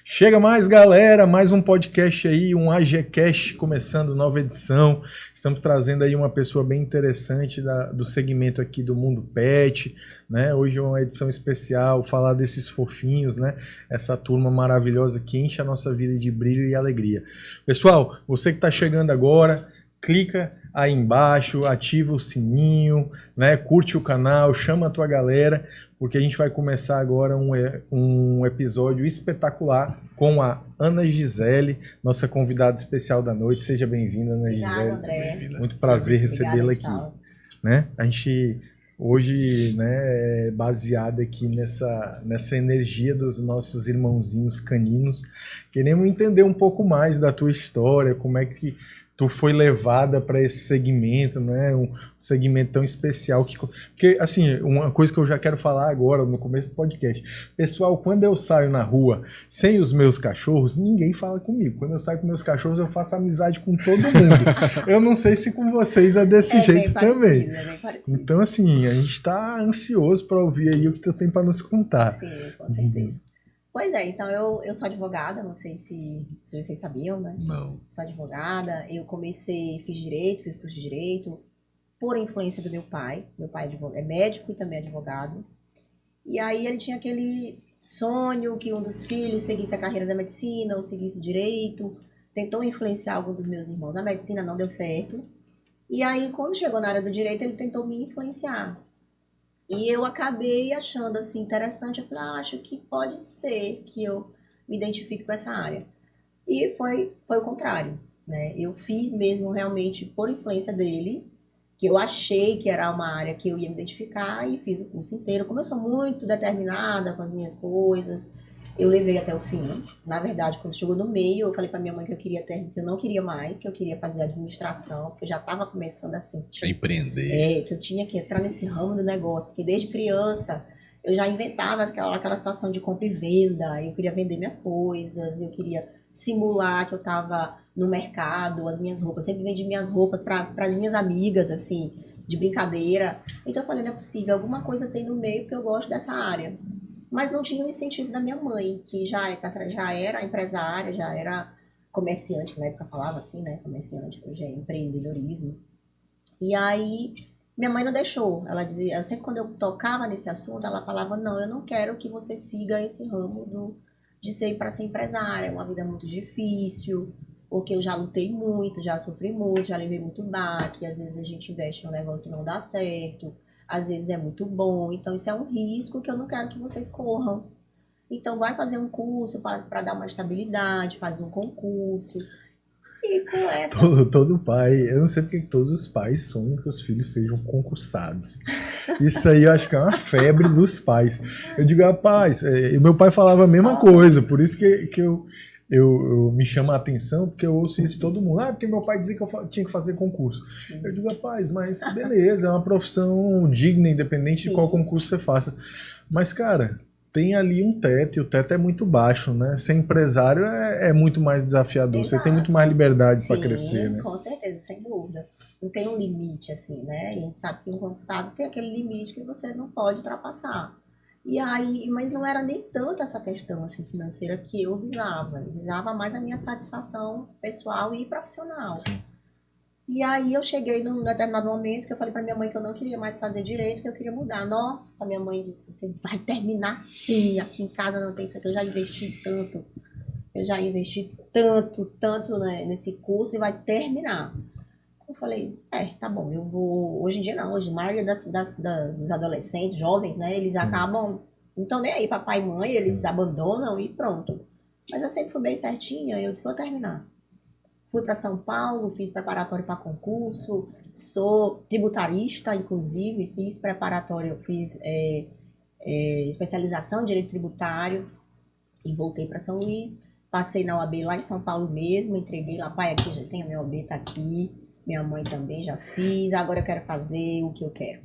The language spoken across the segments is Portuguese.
Chega mais, galera, mais um podcast aí, um AGCast começando, nova edição. Estamos trazendo aí uma pessoa bem interessante do segmento aqui do mundo pet, né? Hoje é uma edição especial, falar desses fofinhos, né? Essa turma maravilhosa que enche a nossa vida de brilho e alegria. Pessoal, você que está chegando agora, clica aí embaixo, ativa o sininho, né? Curte o canal, chama a tua galera, porque a gente vai começar agora um episódio espetacular com a Ana Gisele, nossa convidada especial da noite. Seja bem-vinda, Ana Gisele. André. Muito prazer recebê-la aqui. Né? A gente hoje, né, é baseado aqui nessa energia dos nossos irmãozinhos caninos. Queremos entender um pouco mais da tua história, como é que tu foi levada para esse segmento, né? Um segmento tão especial porque, assim, uma coisa que eu já quero falar agora no começo do podcast. Pessoal, quando eu saio na rua sem os meus cachorros, ninguém fala comigo. Quando eu saio com meus cachorros, eu faço amizade com todo mundo. Eu não sei se com vocês é desse jeito também. É bem parecido. Então, assim, a gente está ansioso para ouvir aí o que tu tem para nos contar. Sim, com certeza. Pois é, então eu sou advogada, não sei se vocês sabiam, né? Não. Sou advogada, eu fiz direito, fiz curso de direito, por influência do meu pai. Meu pai é médico e também advogado. E aí ele tinha aquele sonho que um dos filhos seguisse a carreira da medicina ou seguisse direito. Tentou influenciar algum dos meus irmãos na medicina, não deu certo. E aí, quando chegou na área do direito, ele tentou me influenciar. E eu acabei achando assim interessante, eu falei, acho que pode ser que eu me identifique com essa área. E foi o contrário, né? Eu fiz mesmo realmente por influência dele, que eu achei que era uma área que eu ia me identificar e fiz o curso inteiro. Como eu sou muito determinada com as minhas coisas, eu levei até o fim. Na verdade, quando chegou no meio, eu falei pra minha mãe que que eu não queria mais, que eu queria fazer administração, porque eu já estava começando assim. A empreender. Que eu tinha que entrar nesse ramo do negócio, porque desde criança eu já inventava aquela situação de compra e venda, eu queria vender minhas coisas, eu queria simular que eu estava no mercado, as minhas roupas, eu sempre vendi minhas roupas para as minhas amigas, assim, de brincadeira. Então eu falei, não é possível, alguma coisa tem no meio porque eu gosto dessa área. Mas não tinha o incentivo da minha mãe, que já era empresária, já era comerciante, que na época falava assim, né? Comerciante, hoje é empreendedorismo. E aí, minha mãe não deixou. Ela dizia, sempre quando eu tocava nesse assunto, ela falava, não, eu não quero que você siga esse ramo de ser para ser empresária. É uma vida muito difícil, porque eu já lutei muito, já sofri muito, já levei muito baque. Às vezes a gente investe no negócio e não dá certo. Às vezes é muito bom, então isso é um risco que eu não quero que vocês corram. Então vai fazer um curso para dar uma estabilidade, faz um concurso. E com essa... Todo pai, eu não sei porque todos os pais sonham que os filhos sejam concursados. Isso aí eu acho que é uma febre dos pais. Eu digo, rapaz, e meu pai falava a mesma coisa, por isso que eu me chama a atenção, porque eu ouço isso de todo mundo. Porque meu pai dizia que eu tinha que fazer concurso. Eu digo, rapaz, mas beleza, é uma profissão digna, independente de qual concurso você faça. Mas, cara, tem ali um teto, e o teto é muito baixo, né? Ser empresário é muito mais desafiador, Exato. Você tem muito mais liberdade para crescer, né? Com certeza, sem dúvida. Não tem um limite, assim, né? E a gente sabe que um concursado tem aquele limite que você não pode ultrapassar. E aí, mas não era nem tanto essa questão assim, financeira que eu visava. Eu visava mais a minha satisfação pessoal e profissional. Sim. E aí eu cheguei num determinado momento que eu falei pra minha mãe que eu não queria mais fazer direito, que eu queria mudar. Nossa, minha mãe disse, você vai terminar sim, aqui em casa não tem isso aqui, eu já investi tanto né, nesse curso e vai terminar. Eu falei, tá bom, eu vou... Hoje em dia não, hoje a maioria dos adolescentes, jovens, né, eles acabam... Não estão nem aí, papai e mãe, eles abandonam e pronto. Mas eu sempre fui bem certinha, eu disse, vou terminar. Fui para São Paulo, fiz preparatório para concurso, sou tributarista, inclusive, fiz preparatório, fiz especialização em direito tributário e voltei para São Luís. Passei na OAB lá em São Paulo mesmo, entreguei lá, pai, aqui já tem a minha OAB, tá aqui, minha mãe também já fiz, agora eu quero fazer o que eu quero.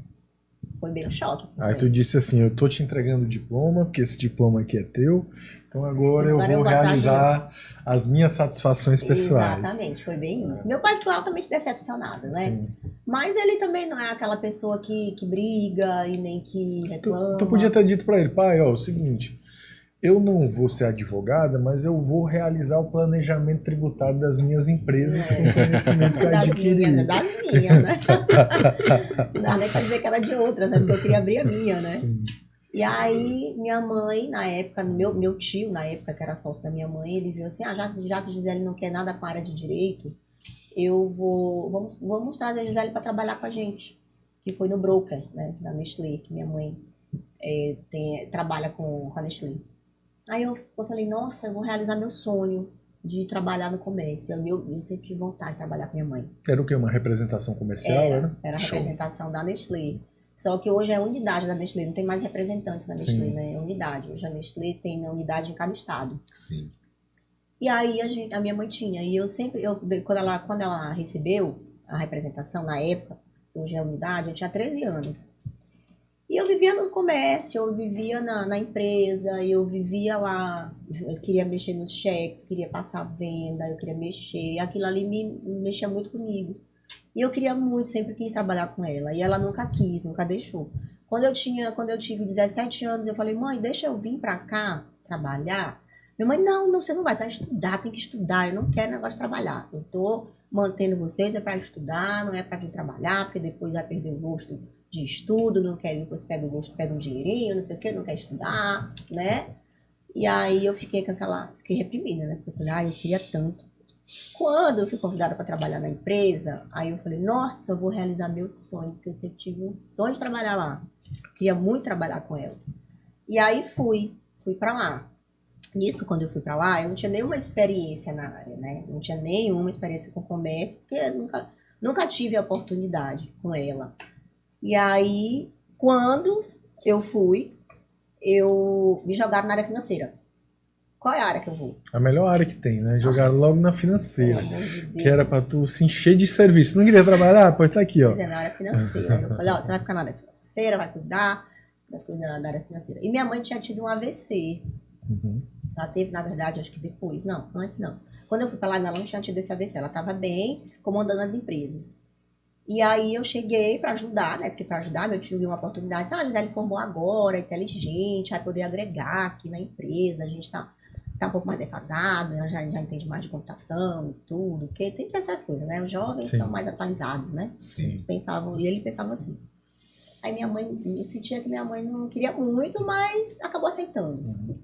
Foi bem um choque. Assim, aí tu disse assim, eu tô te entregando o diploma, porque esse diploma aqui é teu, então agora eu vou realizar as minhas satisfações pessoais. Exatamente, foi bem isso. Meu pai ficou altamente decepcionado, né? Sim. Mas ele também não é aquela pessoa que briga e nem que reclama. Tu podia ter dito pra ele, pai, ó, o seguinte, eu não vou ser advogada, mas eu vou realizar o planejamento tributário das minhas empresas com o conhecimento que eu adquiri. Das minhas, né? Não dá nem pra dizer que era de outras, né? Porque eu queria abrir a minha, né? Sim. E aí, minha mãe, na época, meu tio, na época, que era sócio da minha mãe, ele viu assim, já que a Gisele não quer nada com a área de direito, vamos trazer a Gisele para trabalhar com a gente. Que foi no broker, né, da Nestlé, que minha mãe trabalha com a Nestlé. Aí eu falei, nossa, eu vou realizar meu sonho de trabalhar no comércio. Eu sempre tive vontade de trabalhar com minha mãe. Era o quê? Uma representação comercial? Era a representação da Nestlé. Só que hoje é unidade da Nestlé, não tem mais representantes da Nestlé, Sim. né? É unidade. Hoje a Nestlé tem uma unidade em cada estado. Sim. E aí a minha mãe tinha. E quando ela recebeu a representação na época, hoje é a unidade, eu tinha 13 anos. E eu vivia no comércio, eu vivia na empresa, eu vivia lá, eu queria mexer nos cheques, queria passar a venda, eu queria mexer. Aquilo ali me mexia muito comigo. E eu queria muito, sempre quis trabalhar com ela. E ela nunca quis, nunca deixou. Quando eu tive 17 anos, eu falei, mãe, deixa eu vir pra cá trabalhar. Minha mãe, não, você não vai, você vai estudar, tem que estudar. Eu não quero negócio de trabalhar. Eu tô mantendo vocês, é pra estudar, não é pra vir trabalhar, porque depois vai perder o gosto de estudo, não quer, depois pega o gosto, pega um dinheirinho, não sei o que, não quer estudar, né? E aí eu fiquei fiquei reprimida, né? Porque eu falei, eu queria tanto. Quando eu fui convidada para trabalhar na empresa, aí eu falei, nossa, eu vou realizar meu sonho, porque eu sempre tive um sonho de trabalhar lá. Queria muito trabalhar com ela. E aí fui para lá. Nisso que quando eu fui para lá, eu não tinha nenhuma experiência na área, né? Não tinha nenhuma experiência com comércio, porque nunca tive a oportunidade com ela. E aí, quando eu fui, me jogaram na área financeira. Qual é a área que eu vou? A melhor área que tem, né? Jogaram logo na financeira. Pelo amor de Deus. Que era pra tu se encher de serviço. Não queria trabalhar? Pois tá aqui, ó. Pois é, na área financeira. Eu falei, você vai ficar na área financeira, vai cuidar das coisas da área financeira. E minha mãe tinha tido um AVC. Uhum. Ela teve, na verdade, acho que depois. Não, antes não. Quando eu fui pra lá, ela não tinha tido esse AVC. Ela tava bem, comandando as empresas. E aí eu cheguei para ajudar, né? Disse que para ajudar, meu tio viu uma oportunidade. A Gisele formou agora, inteligente, vai poder agregar aqui na empresa. A gente tá um pouco mais defasado, né? Já entende mais de computação e tudo. Porque tem que ter essas coisas, né? Os jovens Sim. estão mais atualizados, né? Sim. Eles pensavam, e ele pensava assim. Aí minha mãe, eu sentia que minha mãe não queria muito, mas acabou aceitando. Uhum.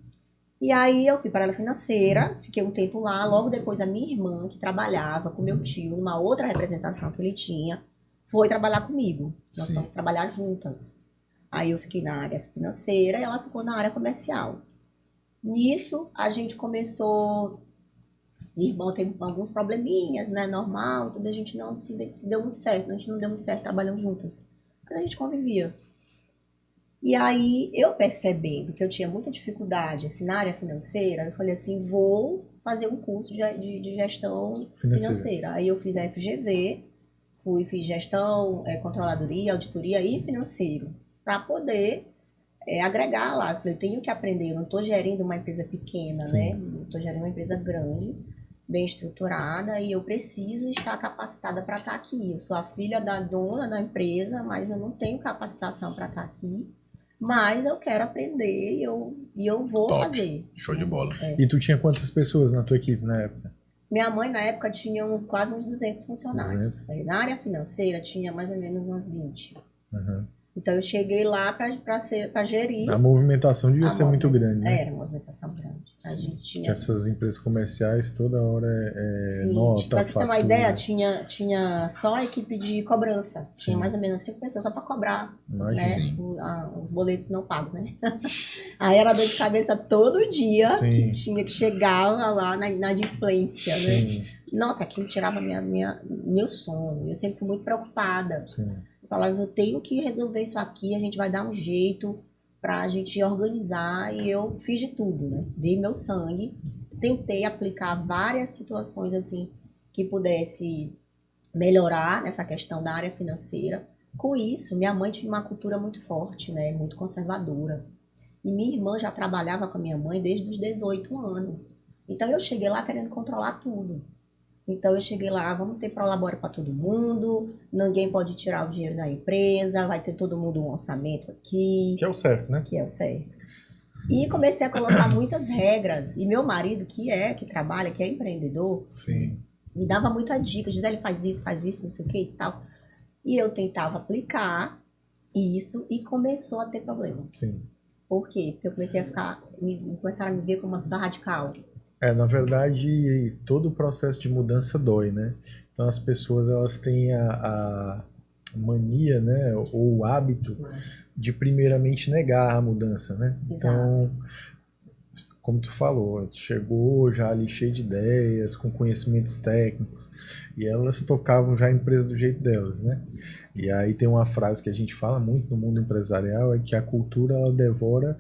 E aí eu fui para a área financeira, fiquei um tempo lá. Logo depois a minha irmã, que trabalhava com meu tio, numa outra representação que ele tinha, foi trabalhar comigo. Nós Sim. fomos trabalhar juntas. Aí eu fiquei na área financeira e ela ficou na área comercial. Nisso a gente começou. Minha irmã teve alguns probleminhas, né? Normal, tudo a gente não se deu muito certo. A gente não deu muito certo trabalhando juntas. Mas a gente convivia. E aí, eu percebendo que eu tinha muita dificuldade assim, na área financeira, eu falei assim, vou fazer um curso de gestão financeira. Aí eu fiz a FGV, fiz gestão, controladoria, auditoria e financeiro, para poder agregar lá. Eu falei, eu tenho que aprender, eu não estou gerindo uma empresa pequena, Sim. né? Eu estou gerindo uma empresa grande, bem estruturada, e eu preciso estar capacitada para estar aqui. Eu sou a filha da dona da empresa, mas eu não tenho capacitação para estar aqui. Mas eu quero aprender e eu vou Top. fazer. Show de bola. E tu tinha quantas pessoas na tua equipe na época? Minha mãe, na época, tinha quase uns 200 funcionários. 200? Na área financeira, tinha mais ou menos uns 20. Uhum. Então, eu cheguei lá para gerir. A movimentação devia ser muito grande, né? Era uma movimentação grande. A Sim. gente Que tinha... essas empresas comerciais toda hora Sim, nota, pra você ter uma fatura. ideia, tinha só a equipe de cobrança. Tinha Sim. mais ou menos 5 pessoas só para cobrar, Imagina. né? Sim. Os boletos não pagos, né? Aí era dor de cabeça todo dia, Sim. que tinha que chegar lá na inadimplência, né? Sim, Nossa, aquilo tirava meu sono. Eu sempre fui muito preocupada. sim. Eu falava, eu tenho que resolver isso aqui, a gente vai dar um jeito pra gente organizar. E eu fiz de tudo, né? Dei meu sangue, tentei aplicar várias situações assim que pudesse melhorar nessa questão da área financeira. Com isso, minha mãe tinha uma cultura muito forte, né? Muito conservadora. E minha irmã já trabalhava com a minha mãe desde os 18 anos. Então eu cheguei lá querendo controlar tudo. Então eu cheguei lá, vamos ter prolabore para todo mundo, ninguém pode tirar o dinheiro da empresa, vai ter todo mundo um orçamento aqui, Que é o certo, né? que é o certo. E comecei a colocar muitas regras. E meu marido, que trabalha, que é empreendedor, Sim. me dava muita dica. Gisele, faz isso, não sei o que e tal. E eu tentava aplicar isso e começou a ter problema. Sim. Por quê? Porque eu comecei a começaram a me ver como uma pessoa radical. Na verdade, todo o processo de mudança dói, né? Então as pessoas elas têm a mania, né, ou o hábito de primeiramente negar a mudança, né? Então, como tu falou, chegou já ali cheio de ideias, com conhecimentos técnicos, e elas tocavam já a empresa do jeito delas, né? E aí tem uma frase que a gente fala muito no mundo empresarial, é que a cultura ela devora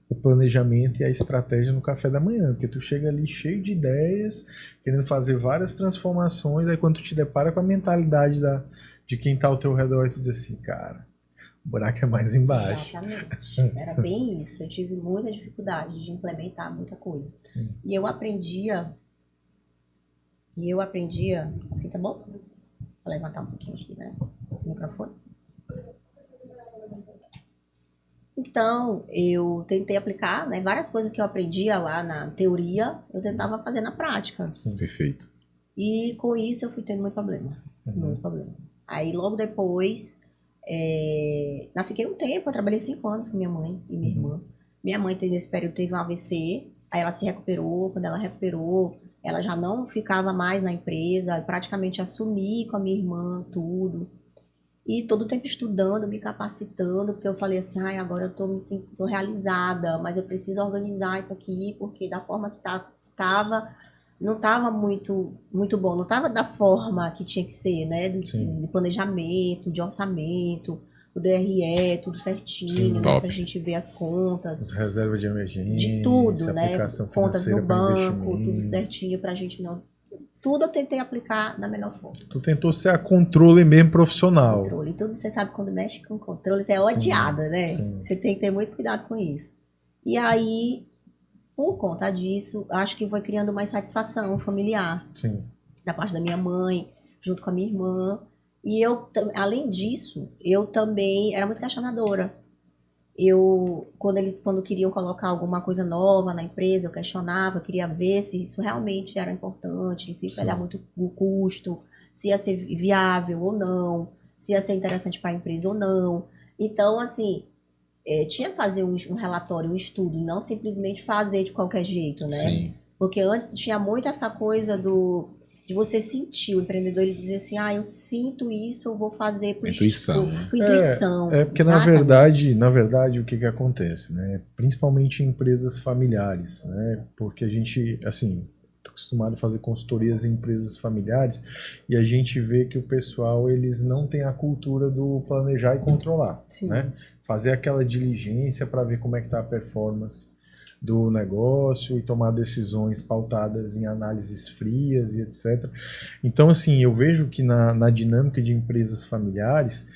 o planejamento e a estratégia no café da manhã, porque tu chega ali cheio de ideias, querendo fazer várias transformações, aí quando tu te depara com a mentalidade de quem tá ao teu redor, tu diz assim, cara, o buraco é mais embaixo. Exatamente. Era bem isso. Eu tive muita dificuldade de implementar muita coisa. E eu aprendia, assim, tá bom? Vou levantar um pouquinho aqui, né? O microfone. Então, eu tentei aplicar, né, várias coisas que eu aprendia lá na teoria, eu tentava fazer na prática. Sim, perfeito. E com isso eu fui tendo muito problema. Muito problema. Aí logo depois, eu fiquei um tempo, eu trabalhei 5 anos com minha mãe e minha irmã. Minha mãe nesse período teve um AVC, aí ela se recuperou, quando ela recuperou, ela já não ficava mais na empresa, eu praticamente assumi com a minha irmã tudo. E todo o tempo estudando, me capacitando, porque eu falei assim, agora eu tô realizada, mas eu preciso organizar isso aqui, porque da forma que tava, não estava muito bom, não estava da forma que tinha que ser, né? De planejamento, de orçamento, o DRE, tudo certinho, né? Pra gente ver as contas. As reservas de emergência, de tudo, né? Contas do financeira para banco, tudo certinho pra gente não... Tudo eu tentei aplicar da melhor forma. Tu tentou ser a controle mesmo profissional. Controle, tudo você sabe quando mexe com controle, você é odiada, né? Sim. Você tem que ter muito cuidado com isso. E aí, por conta disso, acho que foi criando mais satisfação familiar. Sim. Da parte da minha mãe, junto com a minha irmã. E eu, além disso, eu também era muito questionadora. Quando queriam colocar alguma coisa nova na empresa, eu questionava, eu queria ver se isso realmente era importante, se isso ia dar muito custo, se ia ser viável ou não, se ia ser interessante para a empresa ou não. Então, assim, tinha que fazer um relatório, um estudo, não simplesmente fazer de qualquer jeito, né? Sim. Porque antes tinha muito essa coisa de você sentir, o empreendedor ele dizer assim, eu sinto isso, eu vou fazer por intuição. Por intuição. Porque na verdade o que acontece, né? Principalmente em empresas familiares, né? Porque a gente, assim, tô acostumado a fazer consultorias em empresas familiares e a gente vê que o pessoal, eles não têm a cultura do planejar e controlar, né? Fazer aquela diligência para ver como é que tá a performance do negócio e tomar decisões pautadas em análises frias e etc. Então, assim, eu vejo que na dinâmica de empresas familiares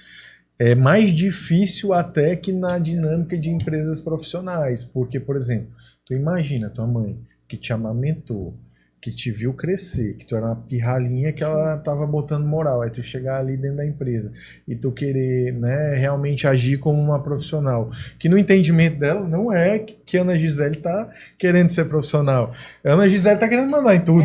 é mais difícil até que na dinâmica de empresas profissionais, porque, por exemplo, tu imagina tua mãe que te amamentou, que te viu crescer, que tu era uma pirralhinha que ela tava botando moral, aí tu chegar ali dentro da empresa e tu querer, né, realmente agir como uma profissional, que no entendimento dela não é que a Ana Gisele tá querendo ser profissional, a Ana Gisele tá querendo mandar em tudo,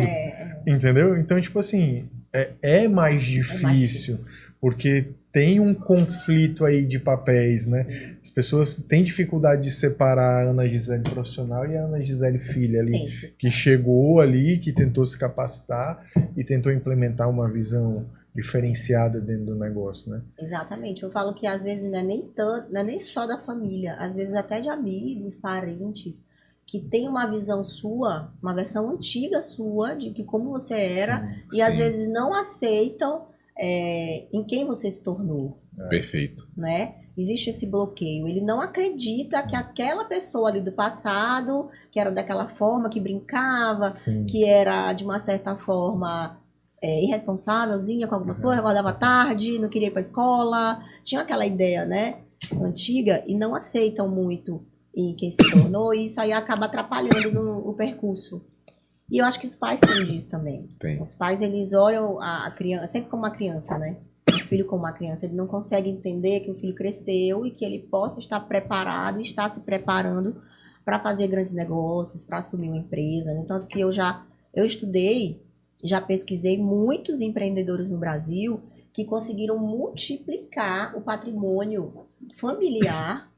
entendeu? Então, tipo assim, é mais difícil, porque tem um conflito aí de papéis, né? As pessoas têm dificuldade de separar a Ana Gisele profissional e a Ana Gisele filha ali, que chegou ali, que tentou se capacitar e tentou implementar uma visão diferenciada dentro do negócio, né? Exatamente. Eu falo que às vezes não é nem tanto, não é nem só da família, às vezes até de amigos, parentes, que tem uma visão sua, uma versão antiga sua de que como você era, e às vezes não aceitam em quem você se tornou. Perfeito. Né? Existe esse bloqueio. Ele não acredita que aquela pessoa ali do passado, que era daquela forma, que brincava, que era de uma certa forma irresponsávelzinha com algumas coisas, acordava tarde, não queria ir para a escola, tinha aquela ideia, né, antiga, e não aceitam muito em quem se tornou, e isso aí acaba atrapalhando o percurso. E eu acho que os pais têm disso também. Os pais, eles olham a criança, sempre como uma criança, né? O filho como uma criança. Ele não consegue entender que o filho cresceu e que ele possa estar preparado e está se preparando para fazer grandes negócios, para assumir uma empresa. No tanto que eu estudei, já pesquisei muitos empreendedores no Brasil que conseguiram multiplicar o patrimônio familiar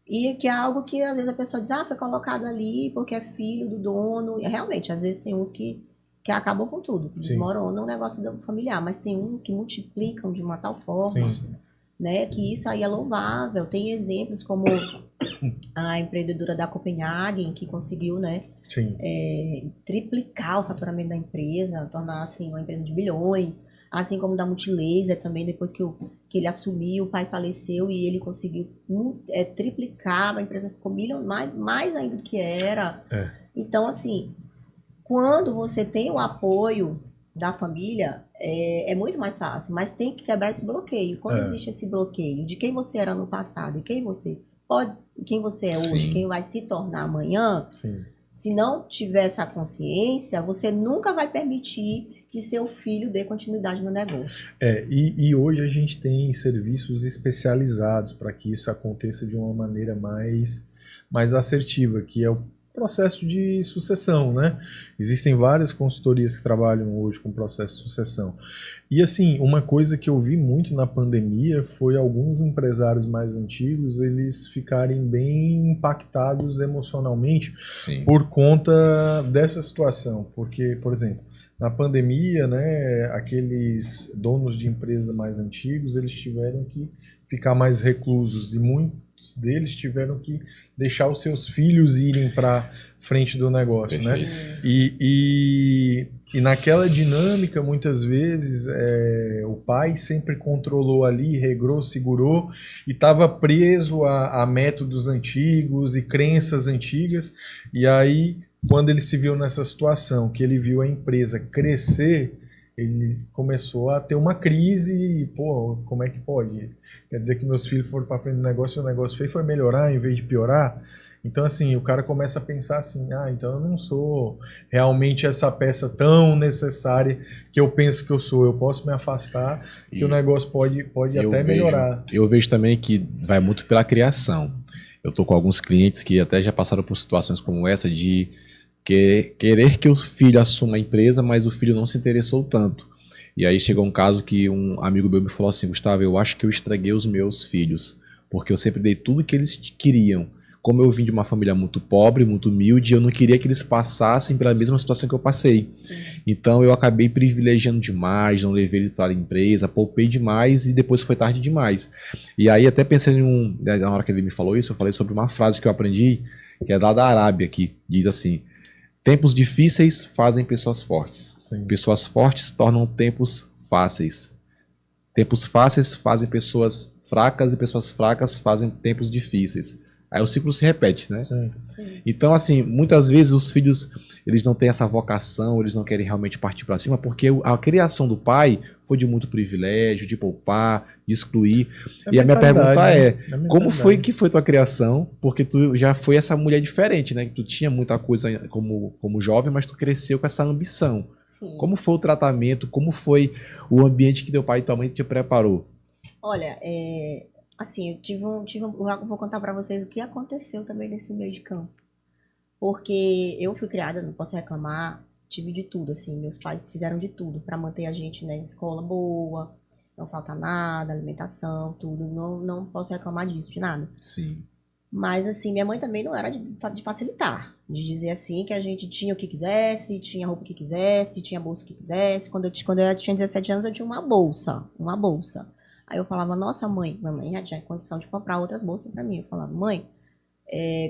e que é algo que às vezes a pessoa diz, foi colocado ali porque é filho do dono. E, realmente, às vezes tem uns que acabam com tudo, que desmoronam o negócio familiar, mas tem uns que multiplicam de uma tal forma, né, que isso aí é louvável. Tem exemplos como a empreendedora da Copenhagen, que conseguiu, né, triplicar o faturamento da empresa, tornar assim, uma empresa de bilhões, assim como da Multilaser também, depois que ele assumiu, o pai faleceu e ele conseguiu triplicar, a empresa ficou mais ainda do que era. Então, assim, quando você tem o apoio da família, é muito mais fácil, mas tem que quebrar esse bloqueio. Quando existe esse bloqueio de quem você era no passado e quem você é hoje, quem vai se tornar amanhã, se não tiver essa consciência, você nunca vai permitir que seu filho dê continuidade no negócio. E hoje a gente tem serviços especializados para que isso aconteça de uma maneira mais assertiva, que é o processo de sucessão, né? Existem várias consultorias que trabalham hoje com o processo de sucessão. E assim, uma coisa que eu vi muito na pandemia foi alguns empresários mais antigos, eles ficarem bem impactados emocionalmente por conta dessa situação. Porque, por exemplo, na pandemia, né, aqueles donos de empresas mais antigos, eles tiveram que ficar mais reclusos e muitos deles tiveram que deixar os seus filhos irem para frente do negócio, né? E naquela dinâmica, muitas vezes, o pai sempre controlou ali, regrou, segurou e estava preso a métodos antigos e crenças antigas. E aí, quando ele se viu nessa situação, que ele viu a empresa crescer, ele começou a ter uma crise e, como é que pode? Quer dizer que meus filhos foram para frente do negócio e o negócio foi melhorar em vez de piorar? Então, assim, o cara começa a pensar assim, então eu não sou realmente essa peça tão necessária que eu penso que eu sou. Eu posso me afastar, que o negócio pode até melhorar. Eu vejo também que vai muito pela criação. Eu tô com alguns clientes que até já passaram por situações como essa de querer que o filho assuma a empresa, mas o filho não se interessou tanto. E aí chegou um caso que um amigo meu me falou assim, Gustavo, eu acho que eu estraguei os meus filhos, porque eu sempre dei tudo que eles queriam. Como eu vim de uma família muito pobre, muito humilde, eu não queria que eles passassem pela mesma situação que eu passei. Então eu acabei privilegiando demais, não levei ele para a empresa, poupei demais e depois foi tarde demais. E aí até pensando na hora que ele me falou isso, eu falei sobre uma frase que eu aprendi, que é da Arábia, que diz assim, tempos difíceis fazem pessoas fortes. Pessoas fortes tornam tempos fáceis. Tempos fáceis fazem pessoas fracas e pessoas fracas fazem tempos difíceis. Aí o ciclo se repete, né? Então, assim, muitas vezes os filhos, eles não têm essa vocação, eles não querem realmente partir para cima, porque a criação do pai foi de muito privilégio, de poupar, de excluir. E a minha pergunta como foi que foi tua criação? Porque tu já foi essa mulher diferente, né? Tu tinha muita coisa como jovem, mas tu cresceu com essa ambição. Como foi o tratamento? Como foi o ambiente que teu pai e tua mãe te preparou? Olha, assim, eu vou contar pra vocês o que aconteceu também nesse meio de campo. Porque eu fui criada, não posso reclamar, tive de tudo, assim, meus pais fizeram de tudo pra manter a gente, né, em escola boa, não falta nada, alimentação, tudo, não posso reclamar disso, de nada. Mas, assim, minha mãe também não era de facilitar, de dizer, assim, que a gente tinha o que quisesse, tinha roupa que quisesse, tinha bolsa que quisesse. Quando eu tinha 17 anos, eu tinha uma bolsa. Aí eu falava, nossa mãe já tinha condição de comprar outras bolsas pra mim. Eu falava, mãe,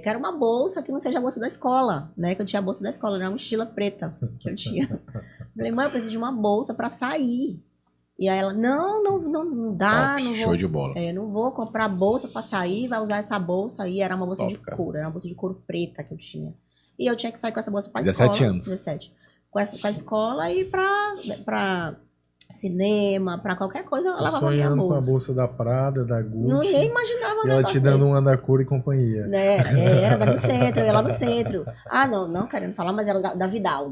quero uma bolsa que não seja a bolsa da escola, né? Que eu tinha a bolsa da escola, era uma mochila preta que eu tinha. Eu falei, mãe, eu preciso de uma bolsa pra sair. E aí ela, não dá, Top, não vou. Show de bola. Não vou comprar bolsa pra sair, vai usar essa bolsa aí. Era uma bolsa de couro, era uma bolsa de couro preta que eu tinha. E eu tinha que sair com essa bolsa pra escola. 17 anos. 17. Com a escola e pra cinema, pra qualquer coisa, eu lavava minha bolsa. Com a bolsa da Prada, da Gucci. Nem imaginava. E ela te dando uma da cor e companhia. Era da do centro, eu ia lá no centro. Não querendo falar, mas era da Vidal.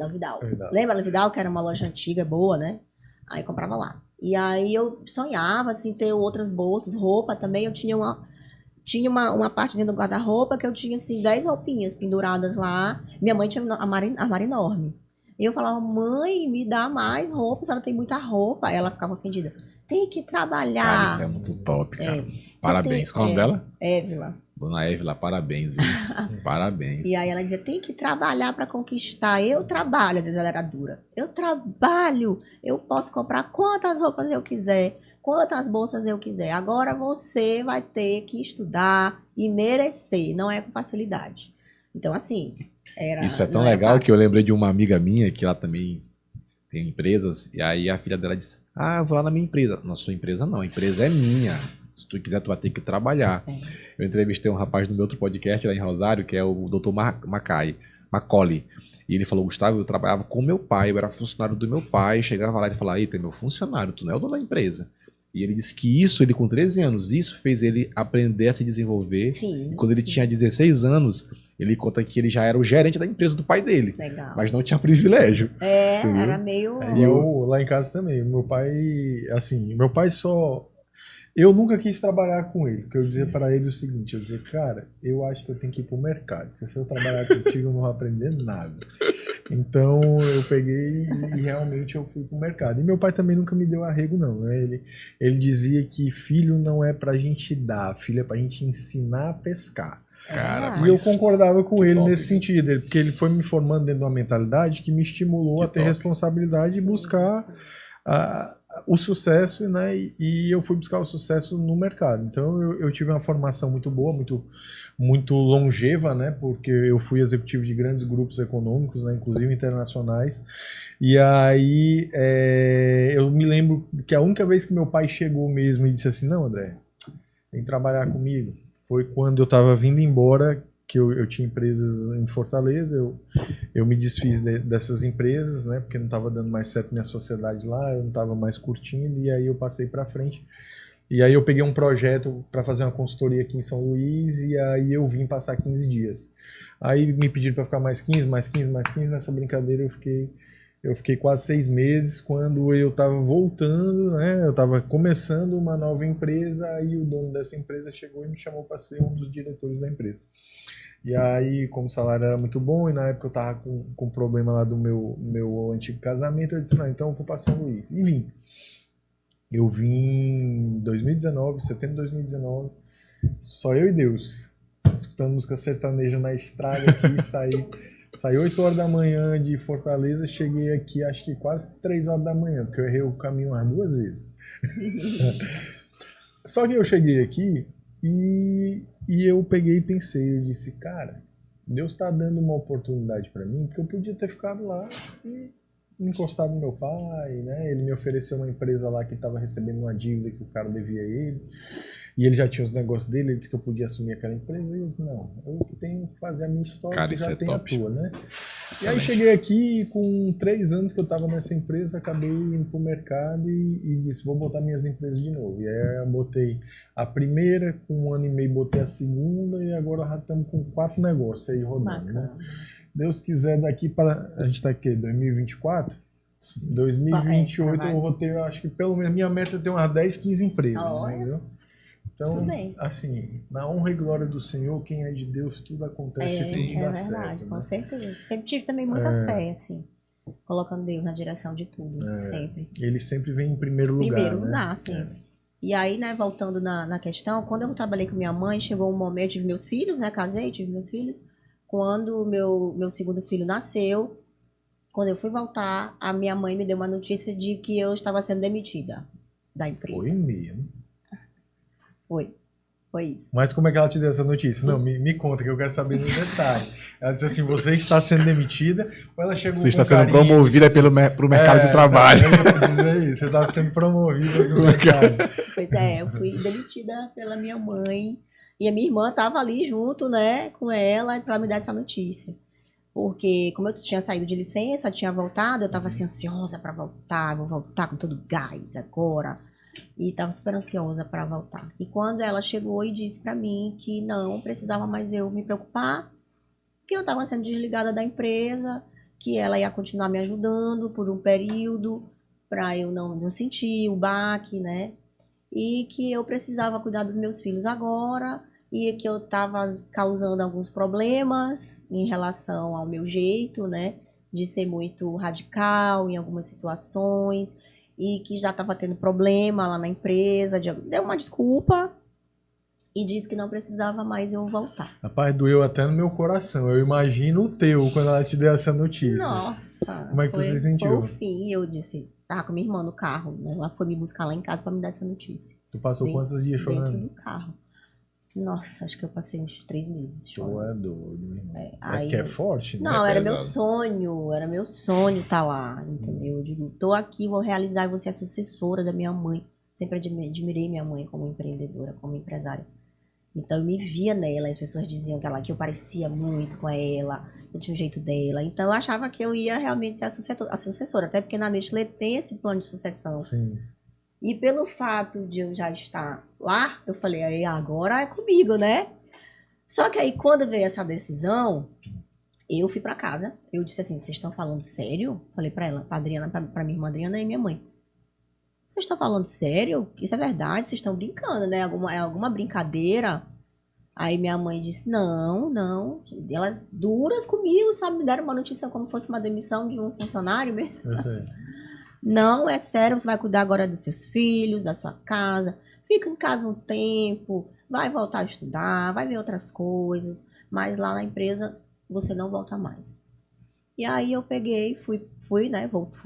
Lembra da Vidal, que era uma loja antiga, boa, né? Aí eu comprava lá. E aí eu sonhava, assim, ter outras bolsas, roupa também. Eu tinha tinha uma partezinha do guarda-roupa que eu tinha, assim, 10 roupinhas penduradas lá. Minha mãe tinha armário enorme. E eu falava, mãe, me dá mais roupa, a senhora tem muita roupa. Aí ela ficava ofendida. Tem que trabalhar. Cara, isso é muito top, cara. Parabéns. Qual é o nome dela? Évila. Dona Évila, parabéns, viu? Parabéns. E aí ela dizia, tem que trabalhar para conquistar. Eu trabalho, às vezes ela era dura. Eu trabalho, eu posso comprar quantas roupas eu quiser, quantas bolsas eu quiser. Agora você vai ter que estudar e merecer, não é com facilidade. Então, assim, Isso é tão não era legal fácil. que eu lembrei de uma amiga minha que ela também tem empresas, e aí a filha dela disse: Ah, eu vou lá na minha empresa. Na sua empresa não, a empresa é minha. Se tu quiser, tu vai ter que trabalhar. É. Eu entrevistei um rapaz no meu outro podcast lá em Rosário, que é o Dr. Macaulay. E ele falou: Gustavo, eu trabalhava com meu pai, eu era funcionário do meu pai. Chegava lá e falava: Eita, é meu funcionário, tu não é o dono da empresa. E ele disse que isso, ele com 13 anos, isso fez ele aprender a se desenvolver. Sim, E quando ele sim. tinha 16 anos, ele conta que ele já era o gerente da empresa do pai dele, Legal. mas não tinha privilégio. Entendeu? Era meio... E eu, lá em casa também, meu pai, assim, meu pai só... Eu nunca quis trabalhar com ele, porque eu dizia para ele o seguinte, eu dizia, cara, eu acho que eu tenho que ir pro mercado, porque se eu trabalhar contigo eu não vou aprender nada. Então eu peguei e realmente eu fui pro mercado. E meu pai também nunca me deu arrego não, né? Ele dizia que filho não é pra gente dar, filho é pra gente ensinar a pescar. Cara, E eu mas concordava com que ele top, nesse né? sentido, porque ele foi me formando dentro de uma mentalidade que me estimulou Que a ter top. responsabilidade e buscar o sucesso, né? E eu fui buscar o sucesso no mercado. Então eu tive uma formação muito boa, muito longeva, né? Porque eu fui executivo de grandes grupos econômicos, né? Inclusive internacionais. E aí eu me lembro que a única vez que meu pai chegou mesmo e disse assim, não, André, vem trabalhar comigo, foi quando eu estava vindo embora, que eu tinha empresas em Fortaleza, eu me desfiz dessas empresas, né, porque não estava dando mais certo minha sociedade lá, eu não estava mais curtindo, e aí eu passei para frente. E aí eu peguei um projeto para fazer uma consultoria aqui em São Luís, e aí eu vim passar 15 dias. Aí me pediram para ficar mais 15, mais 15, mais 15, nessa brincadeira eu fiquei quase 6 meses. Quando eu estava voltando, né, eu estava começando uma nova empresa, aí o dono dessa empresa chegou e me chamou para ser um dos diretores da empresa. E aí, como o salário era muito bom, e na época eu estava com problema lá do meu antigo casamento, eu disse, não, então eu vou para São Luís. E vim. Eu vim em 2019, setembro de 2019, só eu e Deus, escutando música sertaneja na estrada aqui, saí 8 horas da manhã de Fortaleza, cheguei aqui acho que quase 3 horas da manhã, porque eu errei o caminho umas 2 vezes. Só que eu cheguei aqui e eu peguei e pensei, eu disse, cara, Deus está dando uma oportunidade para mim, porque eu podia ter ficado lá e encostado no meu pai, né? Ele me ofereceu uma empresa lá que estava recebendo uma dívida que o cara devia a ele. E ele já tinha os negócios dele, ele disse que eu podia assumir aquela empresa, e eu disse, não, eu tenho que fazer a minha história, Cara, que isso já é tem top. a tua, né? Excelente. E aí cheguei aqui e com 3 anos que eu estava nessa empresa, acabei indo pro mercado e disse, vou botar minhas empresas de novo. E aí eu botei a primeira, com 1 ano e meio botei a segunda, e agora já estamos com 4 negócios aí rodando, né? Deus quiser, daqui para, a gente está aqui, 2024? 2028 eu vou ter, eu acho que pelo menos minha meta é ter umas 10, 15 empresas, né, entendeu? Então, assim, na honra e glória do Senhor, quem é de Deus, tudo acontece e tudo dá verdade, certo. com Né? certeza. Sempre tive também muita fé, assim, colocando Deus na direção de tudo, sempre. Ele sempre vem em primeiro lugar. Primeiro né? lugar, sempre. E aí, né, voltando na questão, quando eu trabalhei com minha mãe, chegou um momento, eu tive meus filhos, né, casei, tive meus filhos. Quando meu segundo filho nasceu, quando eu fui voltar, a minha mãe me deu uma notícia de que eu estava sendo demitida da empresa. Foi mesmo. Foi isso. Mas como é que ela te deu essa notícia? Não, me conta, que eu quero saber no detalhe. Ela disse assim, você está sendo demitida, ou ela chegou Você está com sendo carinho, promovida disse assim, pelo mercado de trabalho. Eu ia dizer isso, você está sendo promovida pelo mercado. Pois é, eu fui demitida pela minha mãe, e a minha irmã estava ali junto, né, com ela, para me dar essa notícia. Porque, como eu tinha saído de licença, tinha voltado, eu estava assim, ansiosa para voltar, vou voltar com todo gás agora. E estava super ansiosa para voltar. E quando ela chegou e disse para mim que não precisava mais eu me preocupar, que eu estava sendo desligada da empresa, que ela ia continuar me ajudando por um período, para eu não sentir o baque, né? E que eu precisava cuidar dos meus filhos agora, e que eu estava causando alguns problemas em relação ao meu jeito, né, de ser muito radical em algumas situações, e que já estava tendo problema lá na empresa, deu uma desculpa e disse que não precisava mais eu voltar. Rapaz, doeu até no meu coração. Eu imagino o teu quando ela te deu essa notícia. Nossa, Como é que tu se foi sentiu? o fim. Eu disse, tava com minha irmã no carro, né? Ela foi me buscar lá em casa para me dar essa notícia. Tu passou quantos dias Dentro chorando? do carro. Nossa, acho que eu passei uns 3 meses Tu chorando. é doido, meu irmão. Aí, que é forte, né? Não, É era pesado. meu sonho tá lá, entendeu? Eu digo, tô aqui, vou realizar, vou ser a sucessora da minha mãe. Sempre admirei minha mãe como empreendedora, como empresária. Então eu me via nela, as pessoas diziam que eu parecia muito com ela, eu tinha o jeito dela. Então eu achava que eu ia realmente ser a sucessora, até porque na Nestlé tem esse plano de sucessão. Sim. E pelo fato de eu já estar lá, eu falei, aí agora é comigo, né? Só que aí quando veio essa decisão, eu fui pra casa, eu disse assim, vocês estão falando sério? Falei pra ela, pra Adriana, pra minha irmã Adriana e minha mãe. Vocês estão falando sério? Isso é verdade? Vocês estão brincando, né? É alguma brincadeira? Aí minha mãe disse, não. Elas duras comigo, sabe? Me deram uma notícia como fosse uma demissão de um funcionário mesmo. Eu sei. Não, é sério, você vai cuidar agora dos seus filhos, da sua casa. Fica em casa um tempo, vai voltar a estudar, vai ver outras coisas. Mas lá na empresa, você não volta mais. E aí eu peguei, fui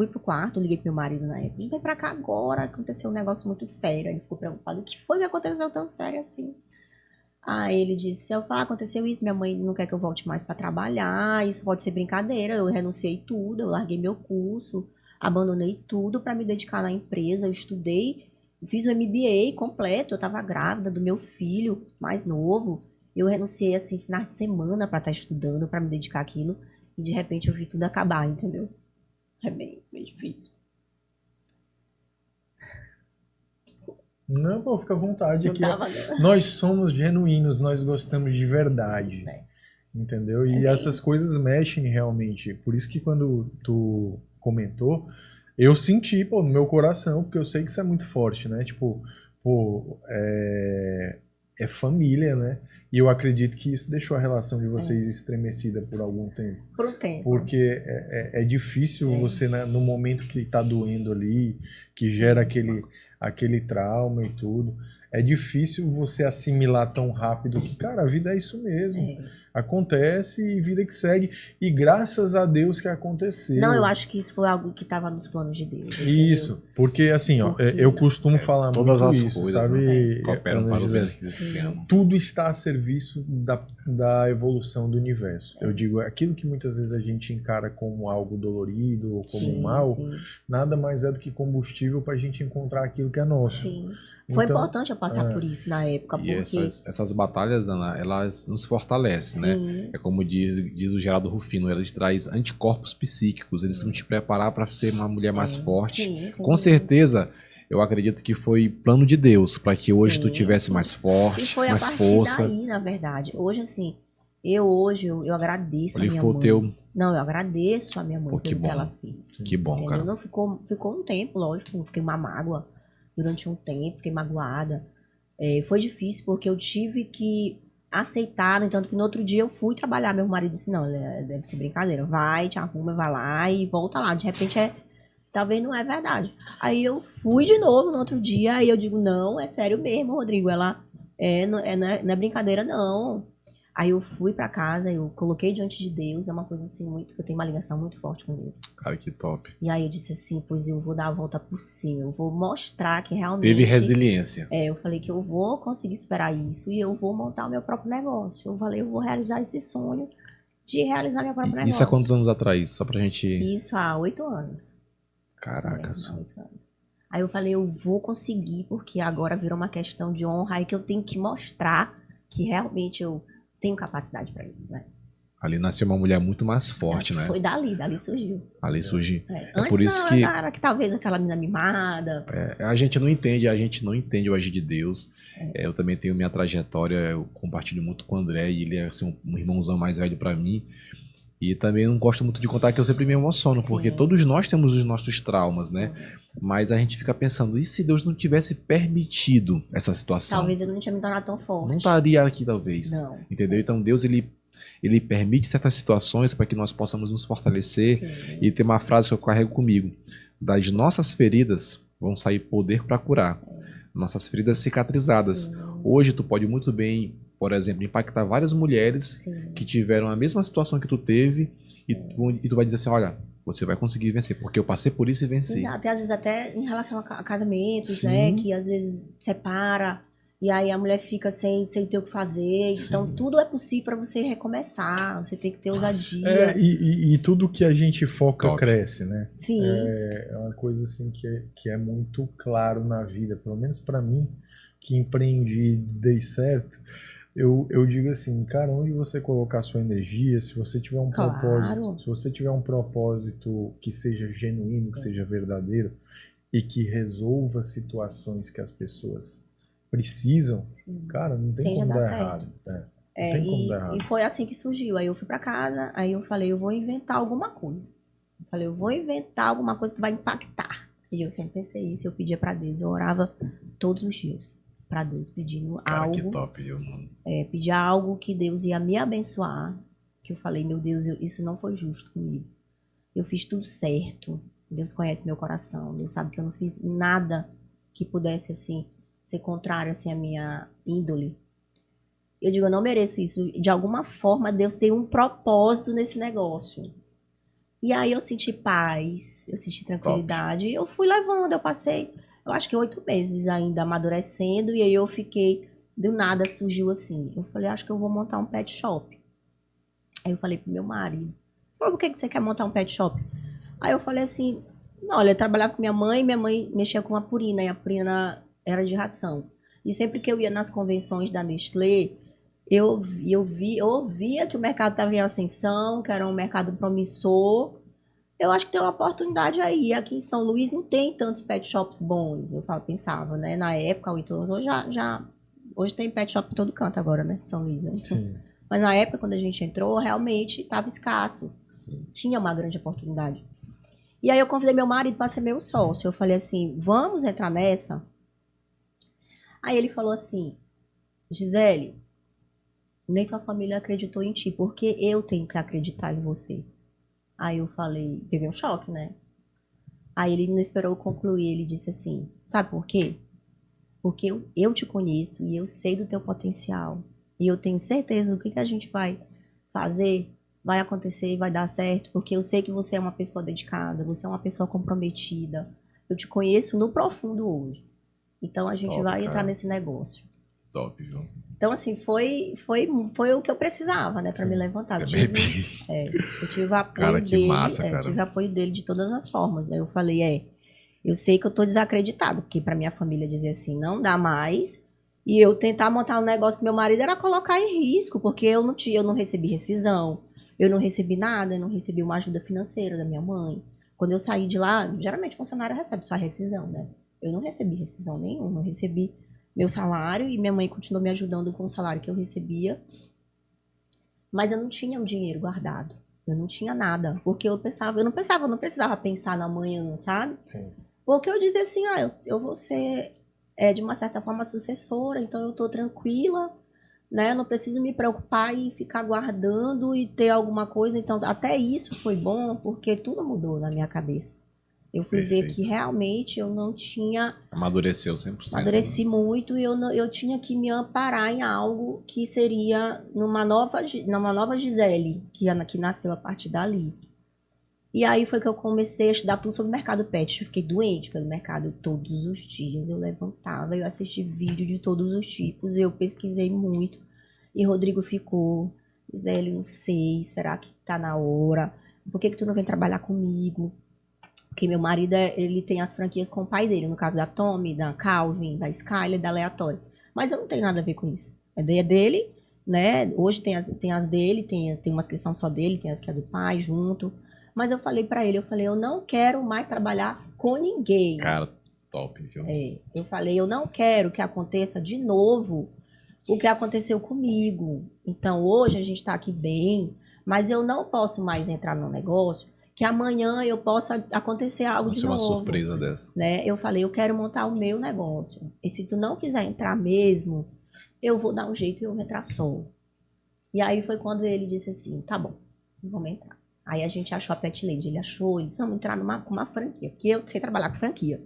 pro quarto, liguei pro meu marido na época. Vem pra cá agora, aconteceu um negócio muito sério. Ele ficou preocupado. O que foi que aconteceu tão sério assim? Aí ele disse, eu falei, aconteceu isso, minha mãe não quer que eu volte mais para trabalhar, isso pode ser brincadeira, eu renunciei tudo, eu larguei meu curso, abandonei tudo para me dedicar na empresa, eu estudei, fiz o MBA completo, eu estava grávida do meu filho mais novo, eu renunciei assim, final de semana para estar estudando, para me dedicar àquilo, e de repente eu vi tudo acabar, entendeu? É bem difícil. Desculpa. Não, pô, fica à vontade. Não Aqui, tava, nós somos genuínos, nós gostamos de verdade. Entendeu? E essas coisas mexem realmente. Por isso que quando tu comentou, eu senti, pô, no meu coração, porque eu sei que isso é muito forte, né? Tipo, pô, é família, né? E eu acredito que isso deixou a relação de vocês estremecida por algum tempo. Por um tempo. Porque é difícil você, né, no momento que tá doendo ali, que gera aquele trauma e tudo, é difícil você assimilar tão rápido que, cara, a vida é isso mesmo. Acontece e vida que segue. E graças a Deus que aconteceu. Não, eu acho que isso foi algo que estava nos planos de Deus. Entendeu? Isso, porque assim, ó, eu costumo falar todas muito as isso, coisas, sabe? cooperam para os José? bens que Deus criam. Tudo está a serviço da evolução do universo. Eu digo, aquilo que muitas vezes a gente encara como algo dolorido ou como mal, nada mais é do que combustível para a gente encontrar aquilo que é nosso. Sim. Foi importante eu passar por isso na época, E porque... essas batalhas, Ana, elas nos fortalecem, né? É como diz o Geraldo Rufino, eles traz anticorpos psíquicos, eles vão te preparar para ser uma mulher mais forte. Com certeza, eu acredito que foi plano de Deus, para que hoje tu tivesse mais forte, e foi mais a partir força. daí, na verdade. Hoje, assim, eu agradeço a minha mãe. Não, eu agradeço a minha mãe pelo que ela fez. Que bom, entendeu? cara. Não ficou um tempo, lógico, fiquei uma mágoa durante um tempo, fiquei magoada. Foi difícil porque eu tive que aceitar, no entanto que no outro dia eu fui trabalhar, meu marido disse, não, deve ser brincadeira, vai, te arruma, vai lá e volta lá, de repente talvez não é verdade. Aí eu fui de novo no outro dia, aí eu digo, não, é sério mesmo, Rodrigo, ela não é brincadeira não. Aí eu fui pra casa, eu coloquei diante de Deus, é uma coisa assim muito, eu tenho uma ligação muito forte com Deus. Cara, que top. E aí eu disse assim, pois eu vou dar a volta por cima, eu vou mostrar que realmente... Teve resiliência. Eu falei que eu vou conseguir superar isso e eu vou montar o meu próprio negócio. Eu falei, eu vou realizar esse sonho de realizar meu próprio negócio. Isso há quantos anos atrás? Só pra gente... Isso há 8 anos. Caraca, há 8 anos. Aí eu falei, eu vou conseguir, porque agora virou uma questão de honra e que eu tenho que mostrar que realmente eu tenho capacidade para isso, né? Ali nasceu uma mulher muito mais forte, né? Foi dali surgiu. Ali surgiu. Antes por isso que era que talvez aquela menina mimada. A gente não entende o agir de Deus. Eu também tenho minha trajetória, eu compartilho muito com o André, e ele é assim, um irmãozão mais velho para mim. E também não gosto muito de contar que eu sempre me emociono, porque Sim. todos nós temos os nossos traumas, né? Mas a gente fica pensando, e se Deus não tivesse permitido essa situação? Talvez eu não tinha me tornado tão forte. Não estaria aqui, talvez. Não. Entendeu? Então Deus, ele permite certas situações para que nós possamos nos fortalecer. Sim. E tem uma frase que eu carrego comigo: das nossas feridas vão sair poder para curar. Nossas feridas cicatrizadas. Sim. Hoje tu pode muito bem, por exemplo, impactar várias mulheres Sim. que tiveram a mesma situação que tu teve e tu vai dizer assim, olha, você vai conseguir vencer, porque eu passei por isso e venci. Exato. E às vezes até em relação a casamentos, Sim. né? Que às vezes separa e aí a mulher fica sem ter o que fazer. Então Sim. tudo é possível para você recomeçar. Você tem que ter ousadia. E tudo que a gente foca Top. cresce, né? Sim. É uma coisa assim que é muito claro na vida, pelo menos para mim, que empreendi e dei certo. Eu digo assim, cara, onde você colocar sua energia, se você tiver um Claro. propósito, se você tiver um propósito que seja genuíno, que seja verdadeiro e que resolva situações que as pessoas precisam, Sim. cara, não tem Tende a como dar dar certo. errado. Não tem como dar errado. E foi assim que surgiu. Aí eu fui pra casa, aí eu falei, eu vou inventar alguma coisa. Eu falei, eu vou inventar alguma coisa que vai impactar. E eu sempre pensei isso, eu pedia pra Deus, eu orava todos os dias pra Deus, pedindo Cara, que algo. top, viu, mano? Pedia algo que Deus ia me abençoar. Que eu falei, meu Deus, isso não foi justo comigo. Eu fiz tudo certo. Deus conhece meu coração. Deus sabe que eu não fiz nada que pudesse, assim, ser contrário, assim, à minha índole. Eu digo, eu não mereço isso. De alguma forma, Deus tem um propósito nesse negócio. E aí eu senti paz, eu senti tranquilidade. Eu fui levando, eu passei, eu acho que 8 meses ainda amadurecendo. E aí eu fiquei, do nada surgiu assim. Eu falei, acho que eu vou montar um pet shop. Aí eu falei pro meu marido, por que você quer montar um pet shop? Aí eu falei assim, olha, eu trabalhava com minha mãe mexia com a purina, e a purina era de ração. E sempre que eu ia nas convenções da Nestlé, eu ouvia que o mercado estava em ascensão, que era um mercado promissor. Eu acho que tem uma oportunidade aí. Aqui em São Luís não tem tantos pet shops bons, pensava, né? Na época, 8 anos, hoje tem pet shop em todo canto agora, né? São Luís, né? Sim. Mas na época, quando a gente entrou, realmente estava escasso. Sim. Tinha uma grande oportunidade. E aí eu convidei meu marido para ser meu sócio. Eu falei assim, vamos entrar nessa? Aí ele falou assim, Gisele, nem tua família acreditou em ti, porque eu tenho que acreditar em você. Aí eu falei, peguei um choque, né? Aí ele não esperou eu concluir, ele disse assim, sabe por quê? Porque eu te conheço e eu sei do teu potencial. E eu tenho certeza do que a gente vai fazer, vai acontecer e vai dar certo, porque eu sei que você é uma pessoa dedicada, você é uma pessoa comprometida. Eu te conheço no profundo hoje. Então a gente Top, vai cara. entrar nesse negócio. Top, viu? Então, assim, foi o que eu precisava, né, para me levantar. Eu tive apoio Cara, que dele, massa, cara. tive apoio dele de todas as formas. Aí eu falei, eu sei que eu tô desacreditado, porque para minha família dizer assim, não dá mais. E eu tentar montar um negócio com meu marido era colocar em risco, porque eu não recebi rescisão, eu não recebi nada, eu não recebi uma ajuda financeira da minha mãe. Quando eu saí de lá, geralmente o funcionário recebe só rescisão, né? Eu não recebi rescisão nenhuma, não recebi meu salário e minha mãe continuou me ajudando com o salário que eu recebia. Mas eu não tinha um dinheiro guardado. Eu não tinha nada, porque eu não precisava pensar na manhã, sabe? Sim. Porque eu dizia assim, eu vou ser, de uma certa forma, sucessora, então eu tô tranquila, né? Eu não preciso me preocupar e ficar guardando e ter alguma coisa. Então, até isso foi bom, porque tudo mudou na minha cabeça. Eu fui ver Perfeito. que realmente eu não tinha... Amadureceu 100%. Amadureci muito e eu tinha que me amparar em algo que seria numa nova Gisele, que nasceu a partir dali. E aí foi que eu comecei a estudar tudo sobre o mercado pet. Eu fiquei doente pelo mercado todos os dias. Eu levantava, eu assisti vídeo de todos os tipos, eu pesquisei muito. E Rodrigo ficou, Gisele, não sei, será que tá na hora? Por que tu não vem trabalhar comigo? Porque meu marido, ele tem as franquias com o pai dele, no caso da Tommy, da Calvin, da Skyler, da Aleatório. Mas eu não tenho nada a ver com isso. É dele, né? Hoje tem as dele, tem umas que são só dele, tem as que é do pai, junto. Mas eu falei pra ele, eu não quero mais trabalhar com ninguém. Cara, top, viu? Eu falei, eu não quero que aconteça de novo o que aconteceu comigo. Então, hoje a gente tá aqui bem, Mas eu não posso mais entrar num negócio que amanhã eu possa acontecer algo Pode de ser uma novo. surpresa dessa. Né? Eu falei, eu quero montar o meu negócio. E se tu não quiser entrar mesmo, eu vou dar um jeito e eu vou entrar só. E aí foi quando ele disse assim, tá bom, vamos entrar. Aí a gente achou a Pet Land, ele achou, ele disse, vamos entrar com uma franquia, porque eu sei trabalhar com franquia.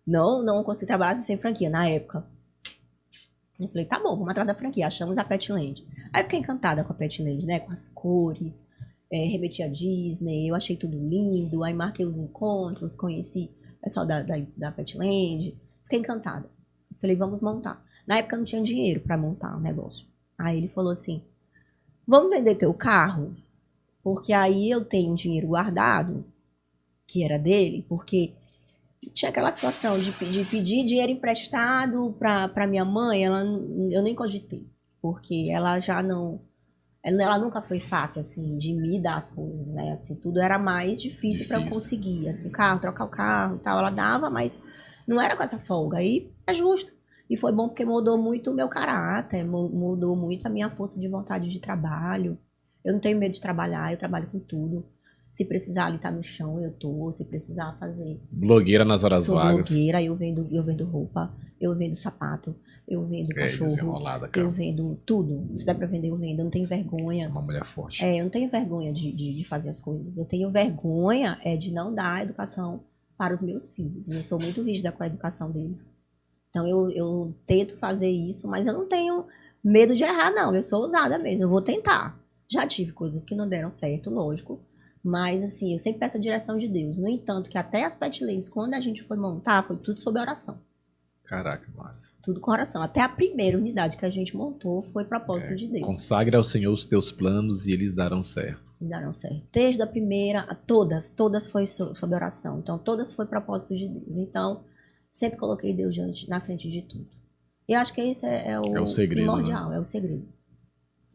Não consigo trabalhar sem franquia, na época. Eu falei, tá bom, vamos atrás da franquia, achamos a Pet Land. Aí eu fiquei encantada com a Pet Land, né, com as cores, remeti a Disney, eu achei tudo lindo, aí marquei os encontros, conheci o pessoal da Pet Land, fiquei encantada. Eu falei, vamos montar. Na época eu não tinha dinheiro para montar o negócio. Aí ele falou assim, vamos vender teu carro? Porque aí eu tenho dinheiro guardado, que era dele, porque tinha aquela situação de pedir dinheiro emprestado para minha mãe, eu nem cogitei, porque ela já não, ela nunca foi fácil, assim, de me dar as coisas, né, assim, tudo era mais difícil para eu conseguir, o carro, trocar o carro e tal, ela dava, mas não era com essa folga, aí é justo, e foi bom porque mudou muito o meu caráter, mudou muito a minha força de vontade de trabalho, eu não tenho medo de trabalhar, eu trabalho com tudo. Se precisar ali estar no chão, eu tô. Se precisar fazer. Blogueira nas horas Sou vagas. blogueira, eu vendo roupa, eu vendo sapato, eu vendo cachorro, eu vendo tudo. Se der pra vender, eu vendo. Eu não tenho vergonha. Uma mulher forte. Eu não tenho vergonha de fazer as coisas. Eu tenho vergonha de não dar educação para os meus filhos. Eu sou muito rígida com a educação deles. Então eu tento fazer isso, mas eu não tenho medo de errar, não. Eu sou ousada mesmo, eu vou tentar. Já tive coisas que não deram certo, lógico. Mas, assim, eu sempre peço a direção de Deus. No entanto, que até as Pet Lands, quando a gente foi montar, foi tudo sob oração. Caraca, massa. Tudo com oração. Até a primeira unidade que a gente montou foi propósito de Deus. Consagre ao Senhor os teus planos e eles darão certo. Eles darão certo. Desde a primeira, a todas foi sob oração. Então, todas foi propósito de Deus. Então, sempre coloquei Deus na frente de tudo. E eu acho que esse é o segredo, primordial, né? é o segredo.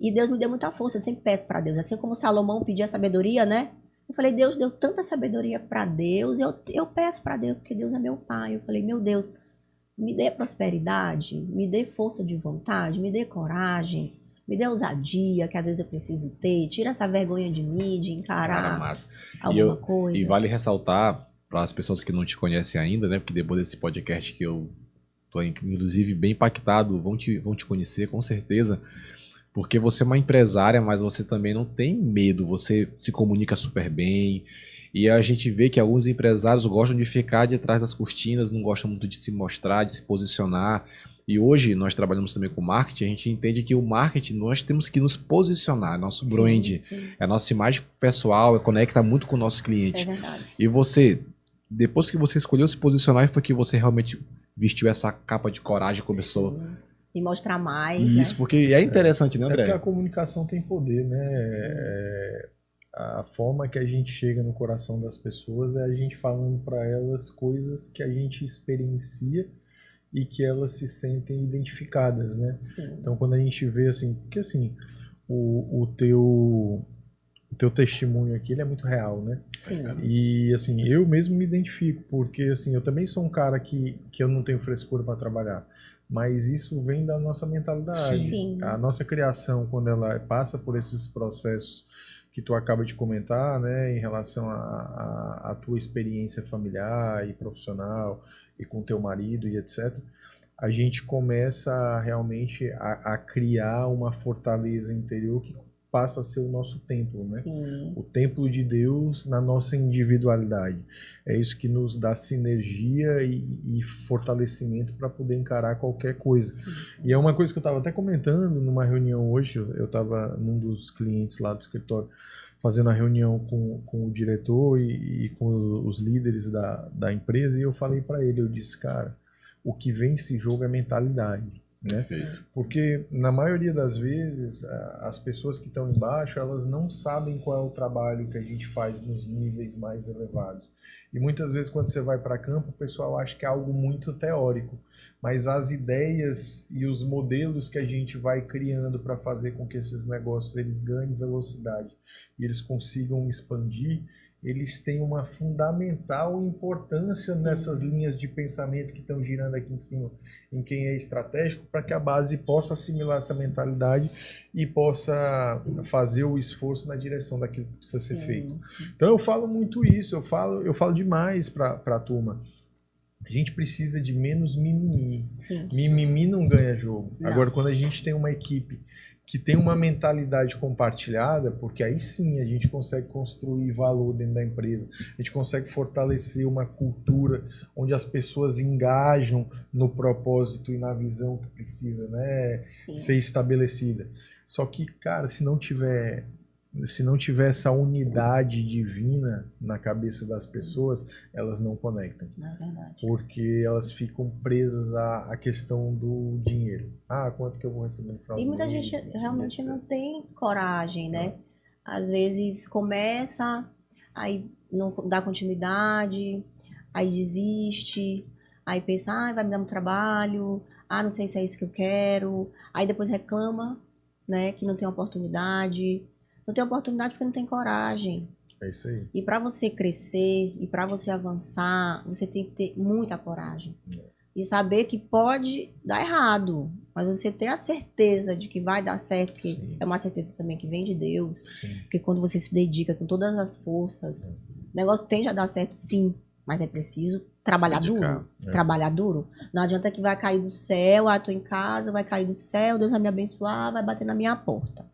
E Deus me deu muita força, eu sempre peço para Deus. Assim como Salomão pedia sabedoria, né? Eu falei, Deus deu tanta sabedoria para Deus, eu peço para Deus, porque Deus é meu pai. Eu falei, meu Deus, me dê prosperidade, me dê força de vontade, me dê coragem, me dê ousadia, que às vezes eu preciso ter. Tira essa vergonha de mim, de encarar alguma coisa. E vale ressaltar, para as pessoas que não te conhecem ainda, né? Porque depois desse podcast que eu tô, inclusive, bem impactado, vão te conhecer, com certeza. Porque você é uma empresária, mas você também não tem medo, você se comunica super bem. E a gente vê que alguns empresários gostam de ficar de trás das cortinas, não gostam muito de se mostrar, de se posicionar. E hoje nós trabalhamos também com marketing, a gente entende que o marketing nós temos que nos posicionar, nosso brand, sim. é a nossa imagem pessoal, conecta muito com o nosso cliente. É verdade. E você, depois que você escolheu se posicionar, foi que você realmente vestiu essa capa de coragem e começou... Sim. E mostrar mais, Isso, né? Porque é interessante, né, André? Porque a comunicação tem poder, né? A forma que a gente chega no coração das pessoas é a gente falando para elas coisas que a gente experiencia e que elas se sentem identificadas, né? Sim. Então, quando a gente vê assim, porque assim, o teu testemunho aqui, ele é muito real, né? Sim. E assim, eu mesmo me identifico, porque assim, eu também sou um cara que eu não tenho frescura para trabalhar. Mas isso vem da nossa mentalidade. Sim. A nossa criação, quando ela passa por esses processos que tu acaba de comentar, né, em relação à tua experiência familiar e profissional, e com teu marido e etc., a gente começa realmente a criar uma fortaleza interior que passa a ser o nosso templo, né? Sim. O templo de Deus na nossa individualidade. É isso que nos dá sinergia e fortalecimento para poder encarar qualquer coisa. Sim. E é uma coisa que eu estava até comentando numa reunião hoje, eu estava num dos clientes lá do escritório, fazendo a reunião com o diretor e com os líderes da empresa, e eu falei para ele, eu disse, cara, o que vem esse jogo é mentalidade. Né? Porque na maioria das vezes as pessoas que estão embaixo elas não sabem qual é o trabalho que a gente faz nos níveis mais elevados e muitas vezes quando você vai para campo o pessoal acha que é algo muito teórico, mas as ideias e os modelos que a gente vai criando para fazer com que esses negócios eles ganhem velocidade e eles consigam expandir, eles têm uma fundamental importância nessas linhas de pensamento que estão girando aqui em cima, em quem é estratégico, para que a base possa assimilar essa mentalidade e possa fazer o esforço na direção daquilo que precisa ser feito. Então eu falo muito isso, eu falo demais para a turma. A gente precisa de menos mimimi. Mimimi não ganha jogo. Não. Agora, quando a gente tem uma equipe que tem uma mentalidade compartilhada, porque aí sim a gente consegue construir valor dentro da empresa, a gente consegue fortalecer uma cultura onde as pessoas engajam no propósito e na visão que precisa, né, ser estabelecida. Só que, cara, se não tiver essa unidade divina na cabeça das pessoas, elas não conectam. É verdade. Porque elas ficam presas à questão do dinheiro. Ah, quanto que eu vou receber no final do mês? E muita gente realmente não tem coragem, né? Às vezes começa, aí não dá continuidade, aí desiste, aí pensa, vai me dar muito trabalho, não sei se é isso que eu quero. Aí depois reclama, né, que não tem oportunidade. Não tem oportunidade porque não tem coragem. É isso aí. E para você crescer, e para você avançar, você tem que ter muita coragem. E saber que pode dar errado, mas você ter a certeza de que vai dar certo, que é uma certeza também que vem de Deus. Porque quando você se dedica com todas as forças, o negócio tende a dar certo sim, mas é preciso trabalhar duro. Trabalhar duro. Não adianta que vai cair do céu, tô em casa, vai cair do céu, Deus vai me abençoar, vai bater na minha porta.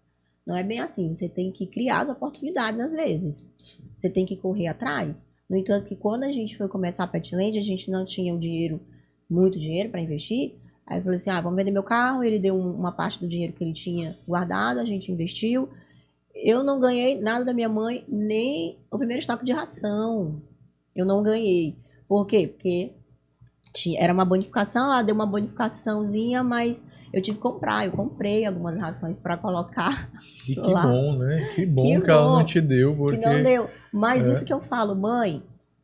Não é bem assim, você tem que criar as oportunidades às vezes. Você tem que correr atrás. No entanto, que quando a gente foi começar a Petland, a gente não tinha o dinheiro, muito dinheiro para investir. Aí eu falei assim, vamos vender meu carro. Ele deu uma parte do dinheiro que ele tinha guardado, a gente investiu. Eu não ganhei nada da minha mãe, nem o primeiro estoque de ração. Eu não ganhei. Por quê? Porque era uma bonificação, ela deu uma bonificaçãozinha, mas eu tive que comprar. Eu comprei algumas rações para colocar. E que lá. Bom, né? Que bom que ela não te deu. Porque... Que não deu. Mas isso que eu falo, mãe,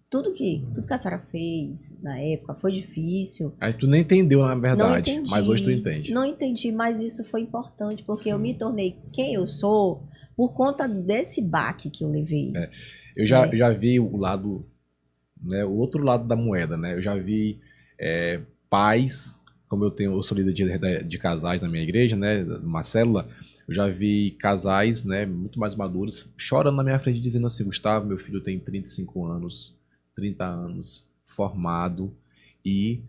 tudo que a senhora fez na época foi difícil. Aí tu nem entendeu, na verdade. Não entendi, mas hoje tu entende. Não entendi, mas isso foi importante, porque eu me tornei quem eu sou por conta desse baque que eu levei. Eu já vi o lado, né, o outro lado da moeda, né? Eu já vi pais, como eu sou líder de casais na minha igreja, né, uma célula, eu já vi casais, né, muito mais maduros, chorando na minha frente, dizendo assim, Gustavo, meu filho tem 35 anos, 30 anos, formado, e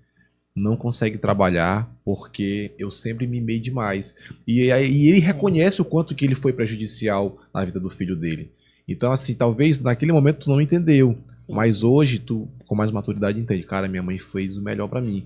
não consegue trabalhar porque eu sempre mimei demais. E ele reconhece o quanto que ele foi prejudicial na vida do filho dele. Então, assim, talvez naquele momento tu não entendeu, mas hoje tu, com mais maturidade, entende. Cara, minha mãe fez o melhor pra mim.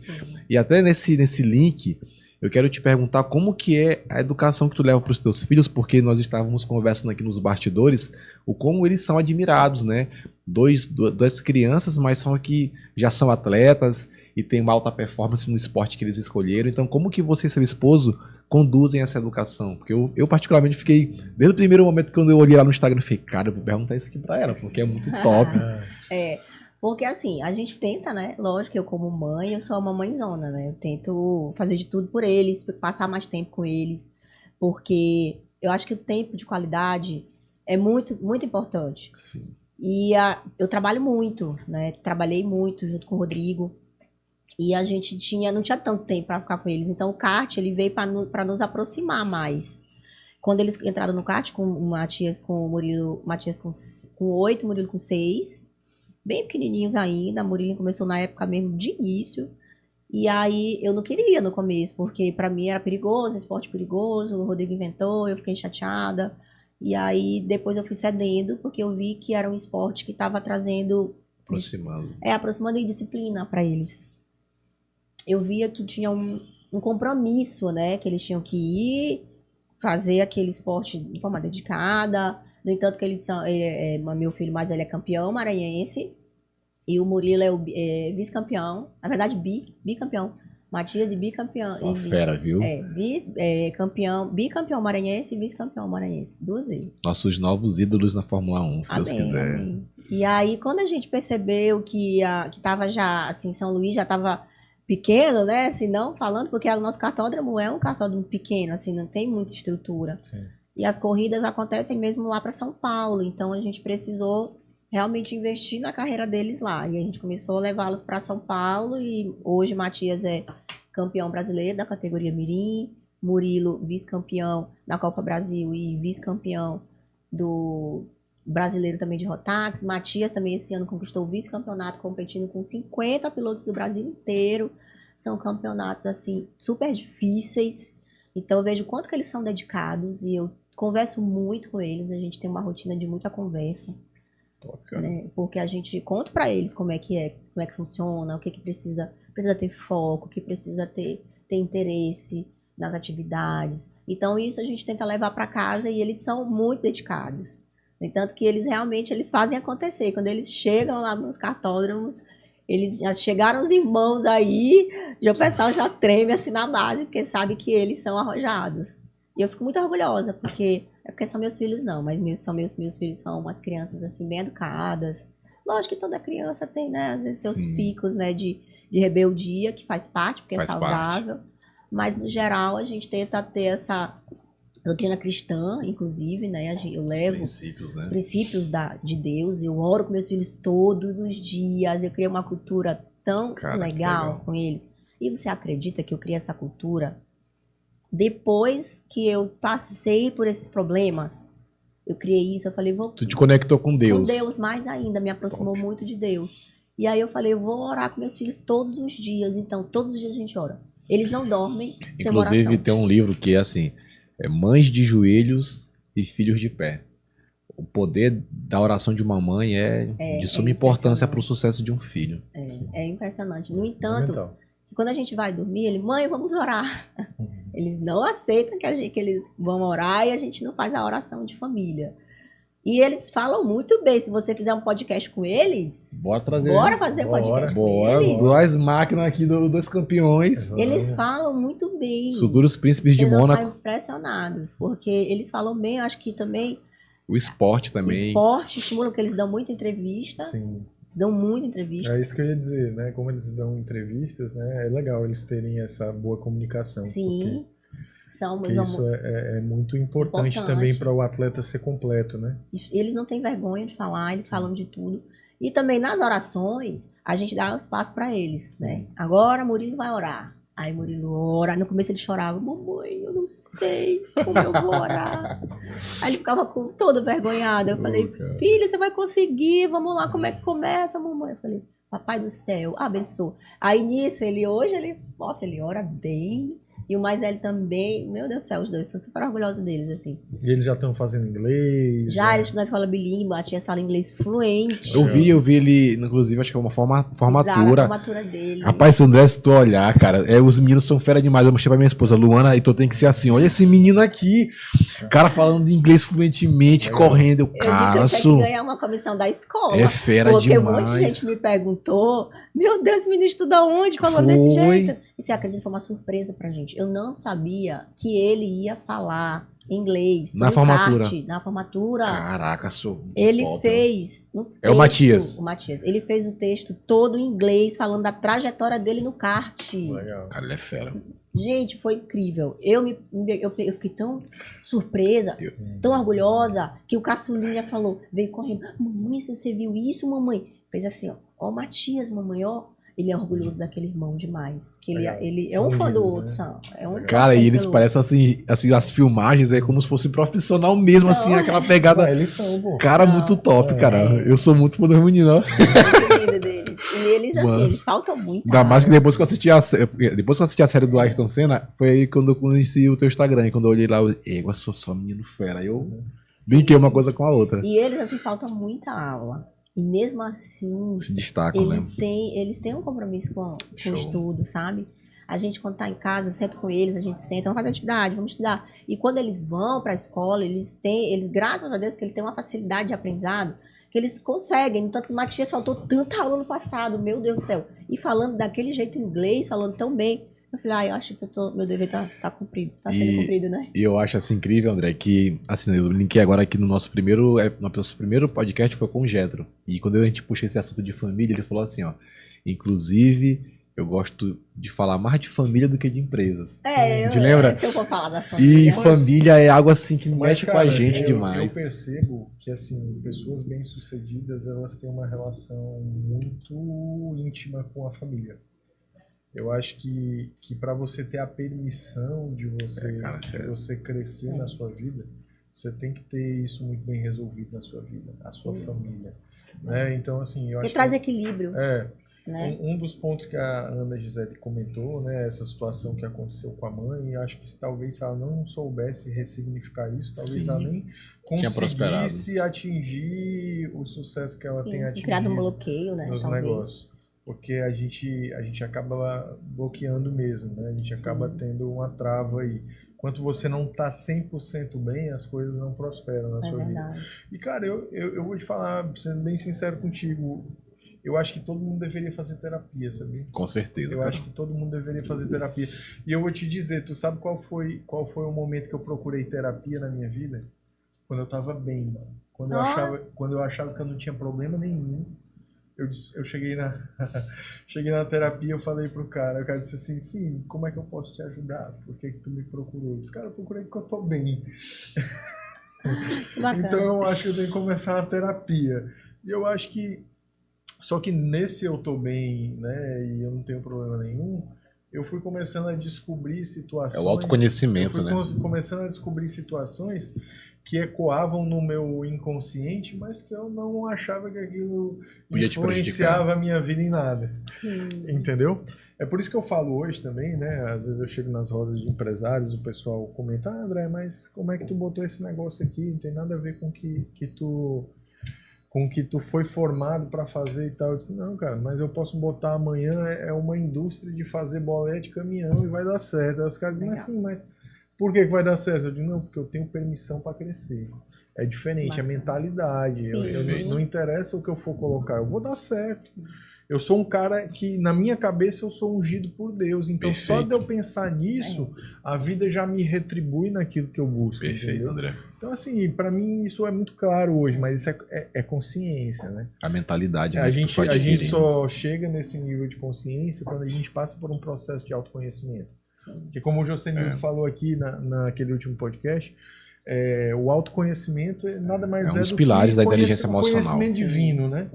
E até nesse link, eu quero te perguntar como que é a educação que tu leva pros teus filhos, porque nós estávamos conversando aqui nos bastidores, o como eles são admirados, né? Duas crianças, mas são que já são atletas e têm uma alta performance no esporte que eles escolheram. Então, como que você e seu esposo conduzem essa educação? Porque eu particularmente fiquei, desde o primeiro momento que eu olhei lá no Instagram, eu falei, cara, eu vou perguntar isso aqui pra ela, porque é muito top. Porque assim, a gente tenta, né? Lógico que eu como mãe, eu sou uma mãezona, né? Eu tento fazer de tudo por eles, passar mais tempo com eles, porque eu acho que o tempo de qualidade é muito, muito importante. Sim. E eu trabalho muito, né? Trabalhei muito junto com o Rodrigo. E a gente não tinha tanto tempo para ficar com eles. Então o kart, ele veio para nos aproximar mais. Quando eles entraram no kart, com o Matias, com o Murilo, Matias com 8, Murilo com 6, bem pequenininhos ainda. A Murilo começou na época mesmo de início. E aí eu não queria no começo, porque para mim era perigoso, esporte perigoso. O Rodrigo inventou, eu fiquei chateada. E aí depois eu fui cedendo, porque eu vi que era um esporte que estava trazendo... aproximando em disciplina para eles. Eu via que tinha um compromisso, né? Que eles tinham que ir fazer aquele esporte de forma dedicada. No entanto, que eles são... meu filho mais velho é campeão maranhense. E o Murilo é vice-campeão. Na verdade, bicampeão. Matias e bicampeão. Só fera, viu? Bicampeão maranhense e vice-campeão maranhense. 2 vezes. Nossos novos ídolos na Fórmula 1, se Deus quiser. Amém. E aí, quando a gente percebeu que tava já, assim, São Luís já tava... pequeno, né, assim, não falando, porque o nosso cartódromo é um cartódromo pequeno, assim, não tem muita estrutura. Sim. E as corridas acontecem mesmo lá para São Paulo, então a gente precisou realmente investir na carreira deles lá. E a gente começou a levá-los para São Paulo e hoje Matias é campeão brasileiro da categoria Mirim, Murilo vice-campeão da Copa Brasil e vice-campeão do brasileiro também de Rotax. Matias também esse ano conquistou o vice-campeonato competindo com 50 pilotos do Brasil inteiro. São campeonatos assim super difíceis. Então eu vejo o quanto que eles são dedicados e eu converso muito com eles. A gente tem uma rotina de muita conversa. Né? Porque a gente conta para eles como é que funciona, o que precisa ter foco, o que precisa ter interesse nas atividades. Então isso a gente tenta levar para casa e eles são muito dedicados. No entanto que eles fazem acontecer. Quando eles chegam lá nos cartódromos, eles já chegaram os irmãos aí, já o pessoal já treme assim na base, porque sabe que eles são arrojados. E eu fico muito orgulhosa, porque são meus filhos não, mas meus filhos são umas crianças assim bem educadas. Lógico que toda criança tem, né, às vezes seus picos, né, de rebeldia, que faz parte, porque é saudável. Mas no geral a gente tenta ter essa doutrina cristã, inclusive, né, eu levo os princípios de Deus, eu oro com meus filhos todos os dias, eu criei uma cultura tão legal com eles. E você acredita que eu criei essa cultura depois que eu passei por esses problemas? Eu criei isso, eu falei, Tu te conectou com Deus. Com Deus mais ainda, me aproximou muito de Deus. E aí eu falei, eu vou orar com meus filhos todos os dias. Então, todos os dias a gente ora. Eles não dormem sem oração. Inclusive, tem um livro que é assim, Mães de Joelhos e Filhos de Pé. O poder da oração de uma mãe é de suma importância para o sucesso de um filho. É impressionante. No entanto, que quando a gente vai dormir, mãe, vamos orar. Eles não aceitam que eles vão orar e a gente não faz a oração de família. E eles falam muito bem. Se você fizer um podcast com eles, bora fazer um podcast com eles. Duas máquinas aqui, dois campeões. Eles falam muito bem. Os futuros príncipes de Mônaco. Estão impressionados, porque eles falam bem. Acho que também... O esporte também. O esporte estimula, porque eles dão muita entrevista. Sim. Eles dão muita entrevista. É isso que eu ia dizer, né? Como eles dão entrevistas, né? É legal eles terem essa boa comunicação. Sim. Isso é muito importante também para o atleta ser completo, né? Eles não têm vergonha de falar, eles falam de tudo. E também nas orações, a gente dá o espaço para eles, né? Agora Murilo vai orar. Aí Murilo ora. No começo ele chorava, mamãe, eu não sei como eu vou orar. Aí ele ficava todo vergonhado. Eu falei, filho, você vai conseguir, vamos lá, como é que começa, mamãe? Eu falei, papai do céu, abençoa. Aí nisso, ele ora bem. E o mais velho também, meu Deus do céu, os dois, sou super orgulhosa deles, assim. E eles já estão fazendo inglês? Já, eles estão na escola bilíngue, o Matias fala inglês fluente. Eu vi ele, inclusive, acho que é uma formatura. Exato, a formatura dele. Rapaz, André, se tu olhar, cara, os meninos são fera demais. Eu mostrei pra minha esposa, Luana, então tem que ser assim, olha esse menino aqui, cara falando inglês fluentemente, correndo, cara. Eu tinha que ganhar uma comissão da escola. É fera porque demais. Porque um monte de gente me perguntou, meu Deus, esse menino estuda onde? Falando desse jeito. E você acredita, foi uma surpresa pra gente. Eu não sabia que ele ia falar inglês. Na formatura. Na formatura. Caraca, ele fez um texto, é o Matias. O Matias. Ele fez um texto todo em inglês, falando da trajetória dele no kart. Legal. Cara, ele é fera. Gente, foi incrível. Eu fiquei tão surpresa, tão orgulhosa, que o caçulinha falou, veio correndo. Mamãe, você viu isso, mamãe? Fez assim, ó, Matias, mamãe, ó. Ele é orgulhoso daquele irmão demais. Que ele é um fã do outro, sabe? Cara, e eles parecem assim, as filmagens é como se fosse profissional mesmo, assim, aquela pegada. Eles são, pô. Cara, muito top, cara. Eu sou muito fã do menino, ó. E eles, assim, eles faltam muito. Ainda mais que depois que eu assisti a série do Ayrton Senna, foi aí quando eu conheci o teu Instagram. E quando eu olhei lá, eu sou só menino fera. Aí eu brinquei uma coisa com a outra. E eles, assim, faltam muita aula. E mesmo assim, se destacam, eles têm um compromisso com o estudo, sabe? A gente, quando tá em casa, eu sento com eles, a gente senta, vamos fazer atividade, vamos estudar. E quando eles vão para a escola, eles graças a Deus, que eles têm uma facilidade de aprendizado, que eles conseguem. Tanto que o Matias faltou tanta aula no passado, meu Deus do céu. E falando daquele jeito em inglês, falando tão bem. Eu falei, eu acho que meu dever tá cumprido, tá sendo cumprido, né? E eu acho assim incrível, André, que assim, eu linkei agora aqui no nosso primeiro podcast foi com o Getro. E quando a gente puxa esse assunto de família, ele falou assim, ó, inclusive eu gosto de falar mais de família do que de empresas. É, Te lembra? se eu for falar da E família. família é algo assim que Mas, mexe com cara, a gente eu demais. percebo que, assim, pessoas bem-sucedidas, elas têm uma relação muito íntima com a família. Eu acho que para você ter a permissão de cara, de sério. você crescer na sua vida, você tem que ter isso muito bem resolvido na sua vida, a sua família. Né? Então, assim, eu Porque acho traz que... equilíbrio, É, né? um dos pontos que a Ana Gisele comentou, né, essa situação que aconteceu com a mãe, eu acho que talvez se ela não soubesse ressignificar isso, talvez Sim. ela nem Tinha prosperado. conseguisse atingir o sucesso que ela tem Sim, criado um atingido bloqueio, né? nos Talvez. negócios. Porque a gente acaba bloqueando mesmo, né? A gente acaba tendo uma trava aí. Enquanto você não tá 100% bem, as coisas não prosperam na É sua vida. verdade. E, cara, eu vou te falar, sendo bem sincero contigo, eu acho que todo mundo deveria fazer terapia, sabia? Com certeza. Eu cara. acho que todo mundo deveria fazer terapia. E eu vou te dizer, tu sabe qual foi o momento que eu procurei terapia na minha vida? Quando eu tava bem, mano. Quando eu achava que eu não tinha problema nenhum, eu cheguei cheguei na terapia, eu falei pro cara, o cara disse assim, sim, como é que eu posso te ajudar? Por que que tu me procurou? Eu disse, cara, eu procurei porque eu tô bem. Que bacana. Então eu acho que eu tenho que começar a terapia. E eu acho que, só que nesse eu tô bem, né, e eu não tenho problema nenhum, eu fui começando a descobrir situações... É o autoconhecimento, né? Começando a descobrir situações que ecoavam no meu inconsciente, mas que eu não achava que aquilo Podia te influenciava a minha vida em nada. Sim. Entendeu? É por isso que eu falo hoje também, né? Às vezes eu chego nas rodas de empresários, o pessoal comenta, André, mas como é que tu botou esse negócio aqui? Não tem nada a ver com que tu foi formado para fazer e tal. Eu disse, não, cara, mas eu posso botar amanhã, é uma indústria de fazer boleia de caminhão e vai dar certo. Aí os caras dizem, mas sim, mas por que vai dar certo? Eu digo, não, porque eu tenho permissão para crescer. É diferente, é mentalidade. Não interessa o que eu for colocar, eu vou dar certo. Eu sou um cara que, na minha cabeça, eu sou ungido por Deus. Então, só de eu pensar nisso, a vida já me retribui naquilo que eu busco. Perfeito, entendeu? André. Então, assim, para mim isso é muito claro hoje, mas isso é consciência, né? A mentalidade, né? A que tu foi gente adquirindo. só chega nesse nível de consciência quando a gente passa por um processo de autoconhecimento. Porque como o Josenildo falou aqui naquele último podcast, o autoconhecimento nada mais um dos do pilares que da inteligência emocional. conhecimento divino, né?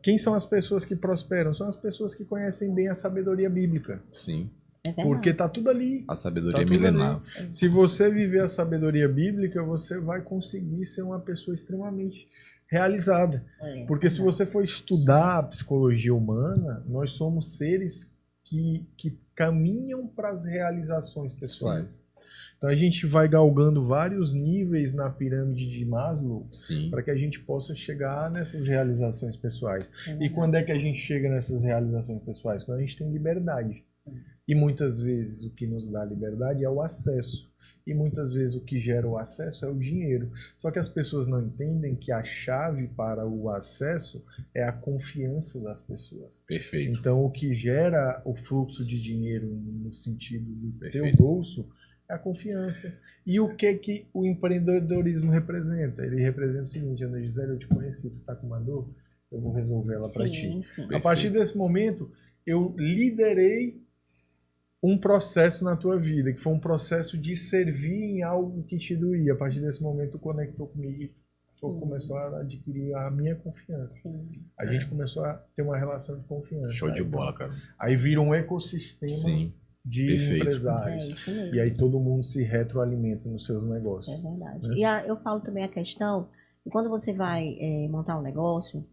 Quem são as pessoas que prosperam? São as pessoas que conhecem bem a sabedoria bíblica. Sim. Porque tá tudo ali. A sabedoria Tá tudo milenar. ali. Se você viver a sabedoria bíblica, você vai conseguir ser uma pessoa extremamente realizada. Porque se você for estudar a psicologia humana, nós somos seres que caminham para as realizações pessoais. Então a gente vai galgando vários níveis na pirâmide de Maslow para que a gente possa chegar nessas realizações pessoais. E quando é que a gente chega nessas realizações pessoais? Quando a gente tem liberdade. E muitas vezes o que nos dá liberdade é o acesso. E muitas vezes o que gera o acesso é o dinheiro. Só que as pessoas não entendem que a chave para o acesso é a confiança das pessoas. Perfeito. Então o que gera o fluxo de dinheiro no sentido do teu bolso é a confiança. E o que o empreendedorismo representa? Ele representa o seguinte, Ana Gisele, eu te conheci, tu está com uma dor, eu vou resolver ela para ti. Sim. A partir desse momento, eu liderei um processo na tua vida, que foi um processo de servir em algo que te doía. A partir desse momento, tu conectou comigo e tu começou a adquirir a minha confiança. A gente começou a ter uma relação de confiança. Show de bola, cara. Aí vira um ecossistema de empresários. E aí todo mundo se retroalimenta nos seus negócios. É verdade. E eu falo também a questão, que quando você vai montar um negócio,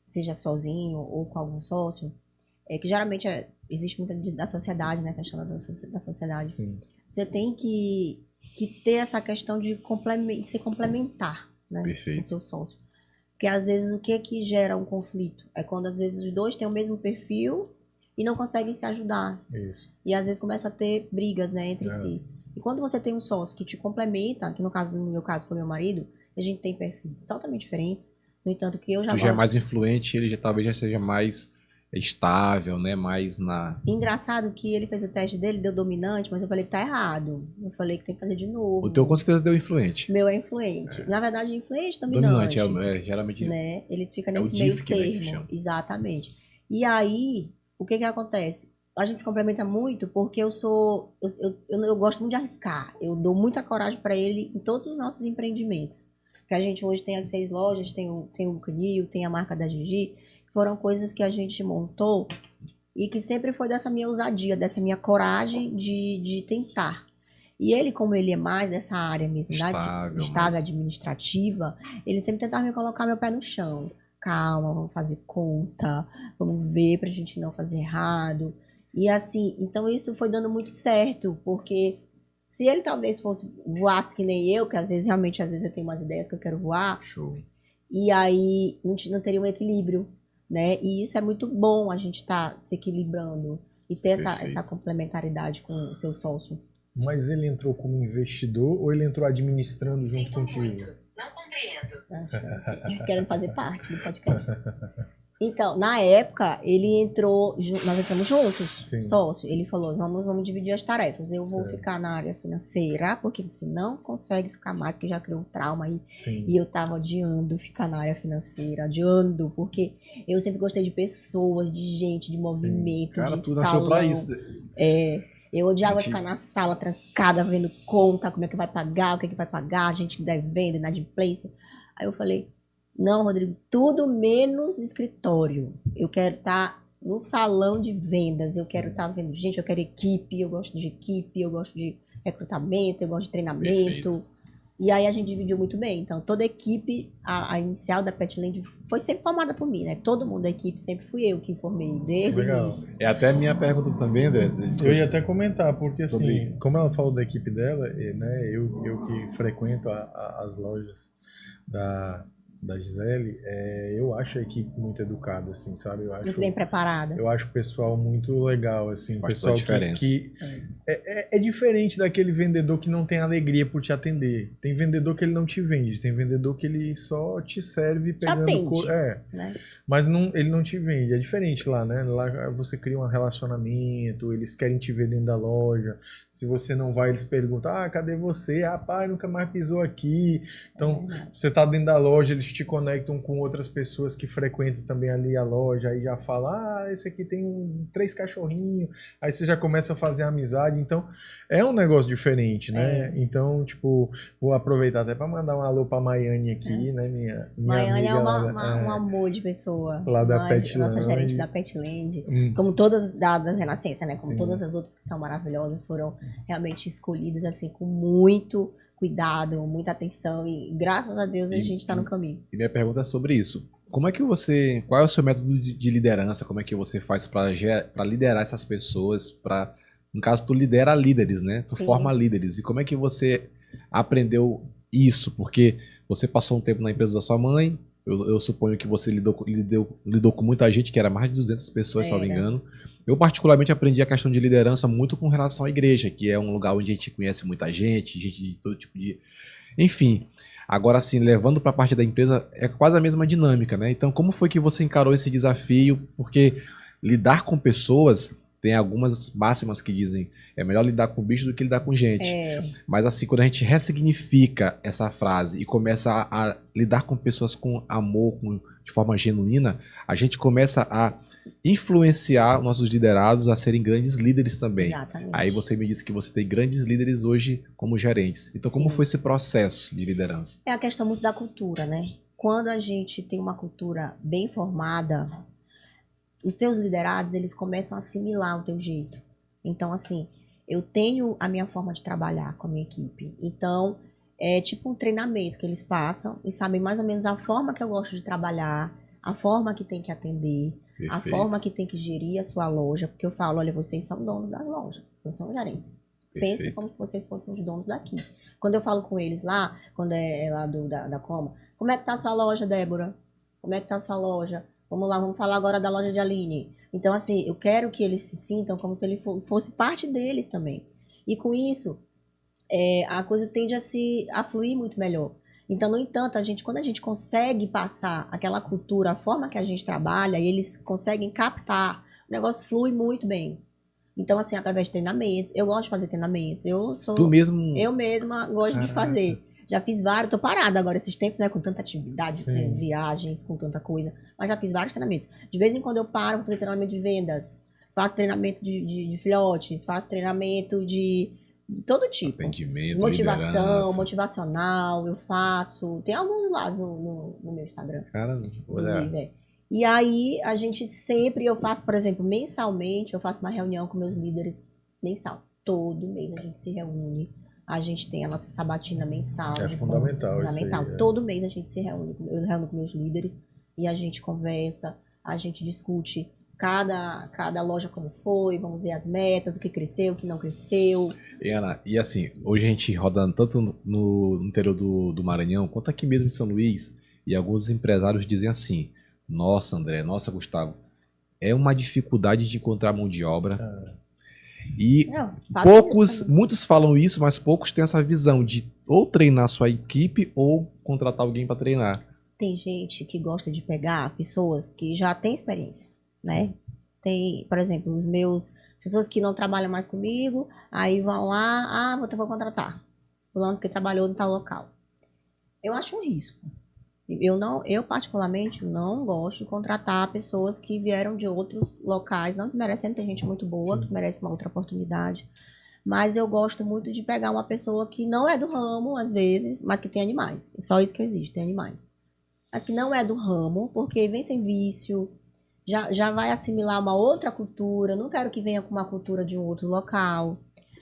seja sozinho ou com algum sócio, que geralmente existe muita da sociedade, né? A questão da sociedade. Sim. Você tem que ter essa questão de ser complementar, né? Com o seu sócio. Porque às vezes o que gera um conflito? É quando às vezes os dois têm o mesmo perfil e não conseguem se ajudar. Isso. E às vezes começa a ter brigas, né, entre si. E quando você tem um sócio que te complementa, que no meu caso foi meu marido, a gente tem perfis totalmente diferentes. No entanto, que eu já... Tu já é mais influente, ele talvez já seja mais estável, né? Mais na... Engraçado que ele fez o teste dele, deu dominante, mas eu falei que tá errado. Eu falei que tem que fazer de novo. O teu com certeza deu influente. Meu é influente. Na verdade, influente, dominante. Dominante, geralmente... Né? Ele fica nesse meio termo. Exatamente. E aí, o que acontece? a gente se complementa muito porque eu gosto muito de arriscar. Eu dou muita coragem para ele em todos os nossos empreendimentos. Que a gente hoje tem as 6 lojas, tem o Canil, tem a marca da Gigi. Foram coisas que a gente montou e que sempre foi dessa minha ousadia, dessa minha coragem de tentar. E ele, como ele é mais dessa área mesmo, estável administrativa, ele sempre tentava me colocar meu pé no chão. Calma, vamos fazer conta, vamos ver pra gente não fazer errado. E assim, então isso foi dando muito certo, porque se ele talvez voasse que nem eu, que às vezes eu tenho umas ideias que eu quero voar, Show. e aí não teria um equilíbrio, né? E isso é muito bom, a gente estar se equilibrando e ter essa complementaridade com o seu sócio. Mas ele entrou como investidor ou ele entrou administrando junto contigo? Não compreendo. Querendo fazer parte do podcast. Então, na época, ele entrou, nós entramos juntos, Sim. sócio. Ele falou, vamos dividir as tarefas. Eu vou Certo. ficar na área financeira, porque você não consegue ficar mais, porque já criou um trauma aí. Sim. E eu tava odiando ficar na área financeira, odiando, porque eu sempre gostei de pessoas, de gente, de movimento, Cara, de tu salão. nasceu pra isso. Eu odiava Gente. ficar na sala trancada, vendo conta, como é que vai pagar, o que é que vai pagar, gente devendo, inadimplência. Aí eu falei, não, Rodrigo, tudo menos escritório. Eu quero estar no salão de vendas, eu quero estar vendo gente, eu quero equipe, eu gosto de recrutamento, eu gosto de treinamento. Perfeito. E aí a gente dividiu muito bem. Então, toda a equipe, a inicial da Petland foi sempre formada por mim, né? Todo mundo da equipe, sempre fui eu que formei desde o Legal. início. É até a minha pergunta também, André. Eu ia até comentar, porque Sobre- assim, como ela falou da equipe dela, né, eu que frequento as lojas da Gisele, eu acho a equipe muito educada, assim, sabe? Eu Muito acho, bem preparada. eu acho o pessoal muito legal, assim, Faz pessoal toda a diferença. que é diferente daquele vendedor que não tem alegria por te atender. Tem vendedor que ele não te vende, tem vendedor que ele só te serve pegando atende. É. Né? Mas ele não te vende. É diferente lá, né? Lá você cria um relacionamento, eles querem te ver dentro da loja. Se você não vai, eles perguntam: ah, cadê você? Rapaz, nunca mais pisou aqui. Então, você tá dentro da loja, eles te conectam com outras pessoas que frequentam também ali a loja. Aí já fala: ah, esse aqui tem 3 cachorrinhos. Aí você já começa a fazer amizade. Então, é um negócio diferente, né? Então, tipo, vou aproveitar até para mandar um alô pra Maiane aqui, né? Minha Maiane amiga é lá um amor de pessoa. lá da Nossa Petland. gerente da Petland. Hum. Como todas da Renascença, né? Como Sim. todas as outras que são maravilhosas, foram realmente escolhidas assim com muito cuidado, muita atenção. E graças a Deus a gente está no caminho. E minha pergunta é sobre isso. Como é que você. Qual é o seu método de liderança? Como é que você faz para liderar essas pessoas? No caso, tu lidera líderes, né? Tu Sim. forma líderes. E como é que você aprendeu isso? Porque você passou um tempo na empresa da sua mãe. Eu suponho que você lidou com muita gente, que era mais de 200 pessoas, se não me engano. Eu, particularmente, aprendi a questão de liderança muito com relação à igreja, que é um lugar onde a gente conhece muita gente de todo tipo de... Enfim, agora assim, levando para a parte da empresa, é quase a mesma dinâmica, né? Então, como foi que você encarou esse desafio? Porque lidar com pessoas, tem algumas máximas que dizem, é melhor lidar com bicho do que lidar com gente. Mas assim, quando a gente ressignifica essa frase e começa a lidar com pessoas com amor, de forma genuína, a gente começa a influenciar nossos liderados a serem grandes líderes também. Exatamente. Aí você me disse que você tem grandes líderes hoje como gerentes. Então, como Sim. foi esse processo de liderança? É a questão muito da cultura, né? Quando a gente tem uma cultura bem formada, os teus liderados, eles começam a assimilar o teu jeito. Então, assim, eu tenho a minha forma de trabalhar com a minha equipe. Então, é tipo um treinamento que eles passam e sabem mais ou menos a forma que eu gosto de trabalhar, a forma que tem que atender, a forma que tem que gerir a sua loja. Porque eu falo, olha, vocês são donos das lojas, não são gerentes. Pensem como se vocês fossem os donos daqui. Quando eu falo com eles lá, quando é lá da Coma, como é que tá a sua loja, Débora? Como é que tá a sua loja? Vamos lá, vamos falar agora da loja de Aline. Então, assim, eu quero que eles se sintam como se ele fosse parte deles também. E com isso, a coisa tende a fluir muito melhor. Então, no entanto, quando a gente consegue passar aquela cultura, a forma que a gente trabalha, e eles conseguem captar, o negócio flui muito bem. Então, assim, através de treinamentos, eu gosto de fazer treinamentos. Tu mesmo? Eu mesma gosto de fazer. Já fiz vários, tô parada agora esses tempos, né, com tanta atividade, Sim. com viagens, com tanta coisa, mas já fiz vários treinamentos. De vez em quando eu paro, vou fazer treinamento de vendas, faço treinamento de filhotes, faço treinamento de todo tipo. Atendimento, Motivação, liderança. motivacional, eu faço. Tem alguns lá no meu Instagram, Cara, olha, inclusive. E aí, a gente sempre, eu faço, por exemplo, mensalmente, eu faço uma reunião com meus líderes mensal. Todo mês a gente se reúne. A gente tem a nossa sabatina mensal. É fundamental isso Fundamental. aí, é. Todo mês a gente se reúne, eu reúno com meus líderes e a gente conversa, a gente discute cada loja como foi, vamos ver as metas, o que cresceu, o que não cresceu. e Ana, e assim, hoje a gente rodando tanto no interior do Maranhão, quanto aqui mesmo em São Luís, e alguns empresários dizem assim, nossa André, nossa Gustavo, é uma dificuldade de encontrar mão de obra, e Não, faço isso poucos, também. muitos falam isso, mas poucos têm essa visão de ou treinar sua equipe ou contratar alguém para treinar. Tem gente que gosta de pegar pessoas que já têm experiência, né? Tem, por exemplo, pessoas que não trabalham mais comigo, aí vão lá, vou contratar. Fulano que trabalhou no tal local. Eu acho um risco. Eu particularmente não gosto de contratar pessoas que vieram de outros locais, não desmerecendo, tem gente muito boa que merece uma outra oportunidade, mas eu gosto muito de pegar uma pessoa que não é do ramo, às vezes, mas que tem animais. Só isso que existe, tem animais. Mas que não é do ramo, porque vem sem vício, já vai assimilar uma outra cultura, não quero que venha com uma cultura de um outro local.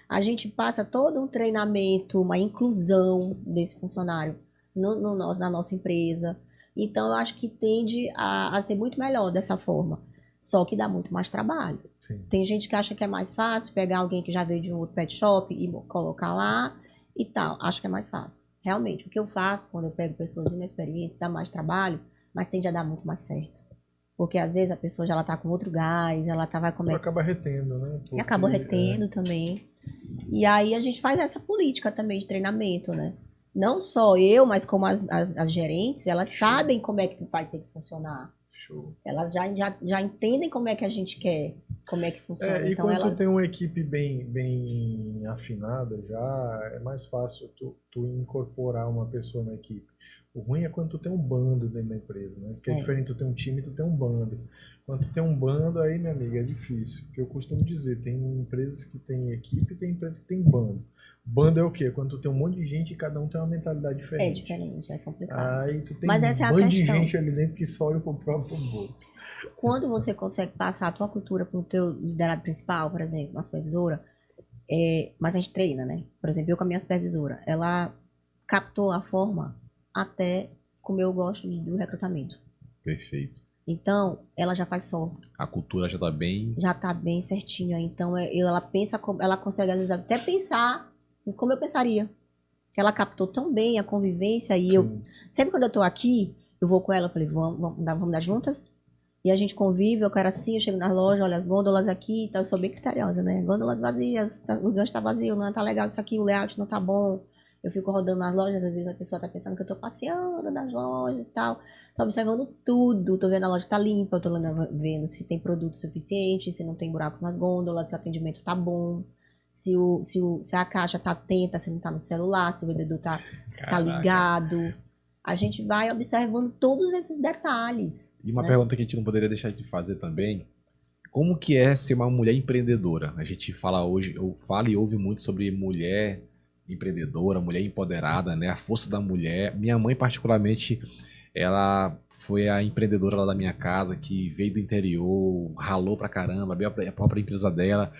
A gente passa todo um treinamento, uma inclusão desse funcionário na nossa empresa. Então, eu acho que tende a ser muito melhor dessa forma. Só que dá muito mais trabalho. Sim. Tem gente que acha que é mais fácil pegar alguém que já veio de um outro pet shop e colocar lá e tal. Acho que é mais fácil. Realmente, o que eu faço quando eu pego pessoas inexperientes dá mais trabalho, mas tende a dar muito mais certo. Porque às vezes a pessoa já tá com outro gás, vai começar. Acaba retendo, né? E acaba retendo também. E aí a gente faz essa política também de treinamento, né? Não só eu, mas como as gerentes, elas sabem como é que vai ter que funcionar. Show. Elas já entendem como é que a gente quer, como é que funciona. E então quando elas... tu tem uma equipe bem afinada já, é mais fácil tu incorporar uma pessoa na equipe. O ruim é quando tu tem um bando dentro da empresa, né? Porque é diferente tu ter um time e tu ter um bando. Quando tu tem um bando, aí, minha amiga, é difícil. Porque eu costumo dizer, tem empresas que tem equipe e tem empresas que tem bando. Bando é o quê? Quando tu tem um monte de gente e cada um tem uma mentalidade diferente. É diferente, é complicado. Aí tu tem Mas essa é a bando de questão. gente ali dentro que só olha pro próprio bolso. Quando você consegue passar a tua cultura para o teu liderado principal, por exemplo, uma supervisora, mas a gente treina, né? Por exemplo, eu com a minha supervisora, ela captou a forma até como eu gosto do recrutamento. Perfeito. Então, ela já faz só. A cultura já tá bem... Já tá bem certinha. Então, ela pensa, ela consegue às vezes até pensar em como eu pensaria. Ela captou tão bem a convivência e eu... Sempre quando eu tô aqui, eu vou com ela, eu falei, vamos dar juntas? E a gente convive, eu quero assim, eu chego nas lojas, olha as gôndolas aqui, então eu sou bem criteriosa, né? Gôndolas vazias, o gancho tá vazio, não tá legal isso aqui, o layout não tá bom. Eu fico rodando nas lojas, às vezes a pessoa tá pensando que eu tô passeando nas lojas e tal. Tô observando tudo, tô vendo a loja tá limpa, tô vendo se tem produto suficiente, se não tem buracos nas gôndolas, se o atendimento tá bom, se a caixa tá atenta, se não tá no celular, se o vendedor tá ligado. A gente vai observando todos esses detalhes. E uma pergunta que a gente não poderia deixar de fazer também, como que é ser uma mulher empreendedora? A gente fala hoje, fala e ouve muito sobre mulher empreendedora, mulher empoderada, né? A força da mulher. Minha mãe, particularmente, ela foi a empreendedora lá da minha casa, que veio do interior, ralou pra caramba, abriu a própria empresa dela.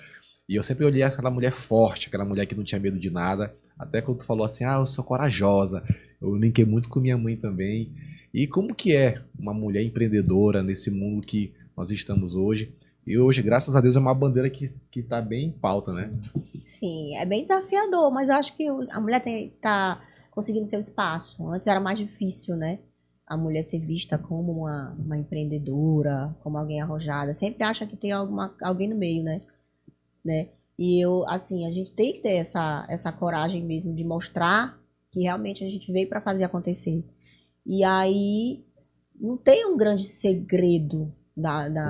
E eu sempre olhei aquela mulher forte, aquela mulher que não tinha medo de nada. Até quando tu falou assim, eu sou corajosa. Eu linkei muito com minha mãe também. E como que é uma mulher empreendedora nesse mundo que nós estamos hoje? E hoje, graças a Deus, é uma bandeira que tá bem em pauta, né? Sim, é bem desafiador, mas eu acho que a mulher tá conseguindo seu espaço. Antes era mais difícil, né? A mulher ser vista como uma empreendedora, como alguém arrojada. Sempre acha que tem alguém no meio, né? E a gente tem que ter essa coragem mesmo de mostrar que realmente a gente veio para fazer acontecer. E aí, não tem um grande segredo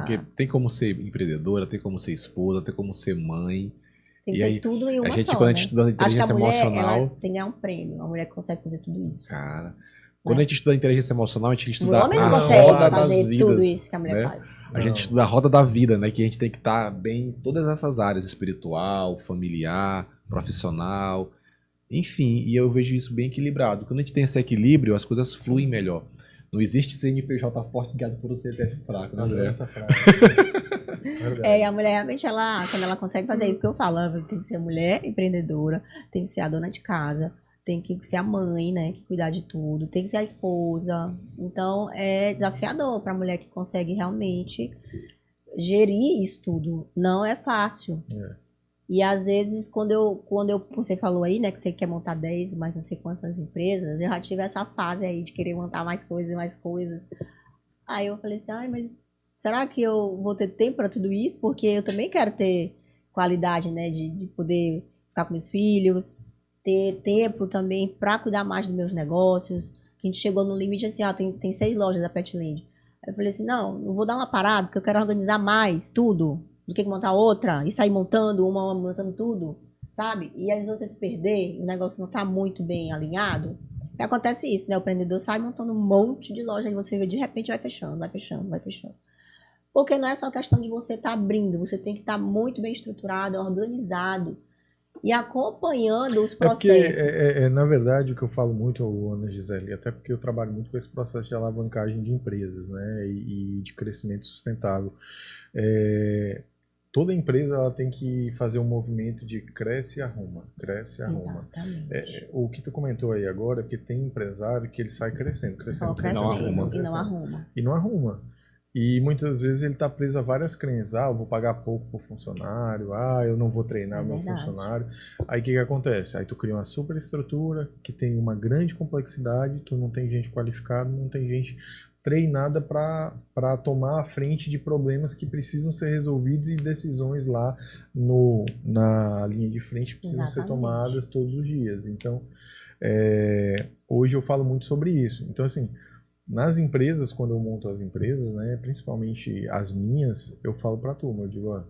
Porque tem como ser empreendedora, tem como ser esposa, tem como ser mãe. Tem que ser tudo em uma só, quando a né? gente estuda Acho que a inteligência mulher, emocional... ela tem que ganhar um prêmio. A mulher que consegue fazer tudo isso. Cara, quando a gente estuda inteligência emocional, a gente O estuda homem não a consegue roda das fazer tudo vidas, isso que a mulher né? faz. A gente estuda a roda da vida, né? Que a gente tem que estar bem em todas essas áreas, espiritual, familiar, profissional, enfim, e eu vejo isso bem equilibrado. Quando a gente tem esse equilíbrio, as coisas fluem melhor. Não existe CNPJ forte guiado por um CPF fraco, né, Adoro André? essa frase. Verdade. E a mulher realmente, quando ela consegue fazer isso, porque eu falo, ela tem que ser mulher empreendedora, tem que ser a dona de casa, tem que ser a mãe, né, que cuidar de tudo, tem que ser a esposa. Então, é desafiador para a mulher que consegue realmente gerir isso tudo. Não é fácil. E às vezes, você falou aí, né, que você quer montar 10, mas não sei quantas empresas, eu já tive essa fase aí de querer montar mais coisas e mais coisas. Aí eu falei assim, ai, mas será que eu vou ter tempo para tudo isso? Porque eu também quero ter qualidade, né, de poder ficar com meus filhos, ter tempo também para cuidar mais dos meus negócios. Que a gente chegou no limite assim, ó, tem 6 lojas da Petland. Aí eu falei assim, não vou dar uma parada, porque eu quero organizar mais tudo, do que montar outra, e sair montando, uma montando tudo, sabe? E às vezes você se perder, o negócio não tá muito bem alinhado. E acontece isso, né? O empreendedor sai montando um monte de loja e você vê, de repente vai fechando, vai fechando, vai fechando. Porque não é só questão de você estar abrindo, você tem que estar muito bem estruturado, organizado e acompanhando os Porque, processos. na verdade, o que eu falo muito, Ana Gisele, até porque eu trabalho muito com esse processo de alavancagem de empresas, né, e de crescimento sustentável. Toda empresa ela tem que fazer um movimento de cresce e arruma, cresce e arruma. Exatamente. O que tu comentou aí agora é que tem empresário que ele sai crescendo, Só crescendo, crescendo crescendo, crescendo, e não crescendo, arruma. e não arruma. E muitas vezes ele está preso a várias crenças. Ah, eu vou pagar pouco pro funcionário. Ah, eu não vou treinar meu verdade. funcionário. Aí o que acontece? Aí tu cria uma super estrutura que tem uma grande complexidade, tu não tem gente qualificada, não tem gente treinada para tomar a frente de problemas que precisam ser resolvidos e decisões lá na linha de frente precisam ser Exatamente. tomadas todos os dias. Então, hoje eu falo muito sobre isso. Então, assim, nas empresas, quando eu monto as empresas, né, principalmente as minhas, eu falo para a turma, eu digo, ó,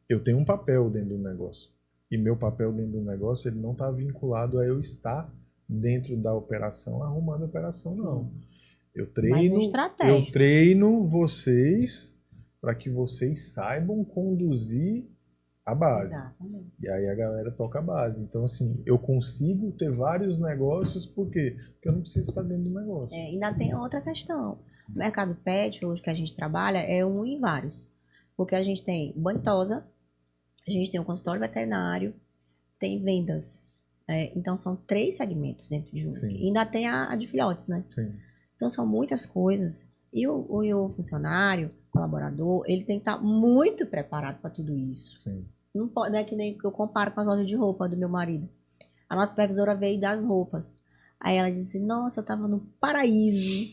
eu tenho um papel dentro do negócio. E meu papel dentro do negócio, ele não está vinculado a eu estar dentro da operação, arrumando a operação, não. Eu treino vocês para que vocês saibam conduzir a base. Exatamente. E aí a galera toca a base. Então, assim, eu consigo ter vários negócios, por quê? Porque eu não preciso estar dentro do negócio. Ainda tem outra questão. O mercado pet, hoje que a gente trabalha, é um em vários. Porque a gente tem banho e tosa, a gente tem um consultório veterinário, tem vendas. Então, são 3 segmentos dentro de um. Sim. E ainda tem a de filhotes, né? Sim. Então, são muitas coisas. E o funcionário, colaborador, ele tem que estar muito preparado para tudo isso. Sim. Não pode, é que nem eu comparo com as lojas de roupa do meu marido. A nossa supervisora veio das roupas. Aí ela disse, nossa, eu tava no paraíso,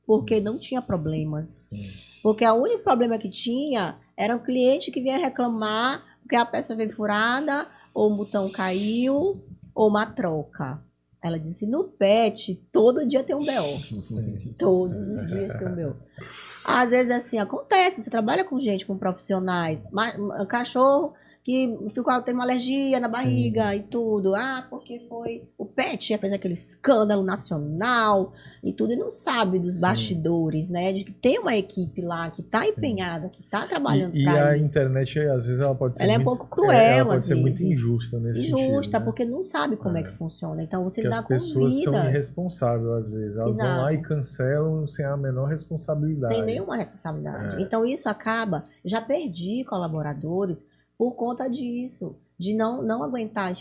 porque não tinha problemas. Sim. Porque o único problema que tinha era o cliente que vinha reclamar porque a peça veio furada, ou o botão caiu, ou uma troca. Ela disse, no pet, todo dia tem um BO. Sim. Todos os dias tem um BO. Às vezes, assim, acontece. Você trabalha com gente, com profissionais. Cachorro que teve uma alergia na barriga e tudo. Ah, porque foi o pet já fez aquele escândalo nacional e tudo. E não sabe dos bastidores, né? De que tem uma equipe lá que está empenhada, que está trabalhando para isso. E a internet, às vezes, ela pode ser ela muito... é um pouco cruel, ela pode às ser muito vezes. injusta nesse sentido. Injusta, né? porque não sabe como é que funciona. Então, você Porque lidar as com pessoas são vidas irresponsáveis, às vezes. Elas vão lá e cancelam sem a menor responsabilidade. sem nenhuma responsabilidade. Então, isso acaba... Já perdi colaboradores por conta disso. De não aguentar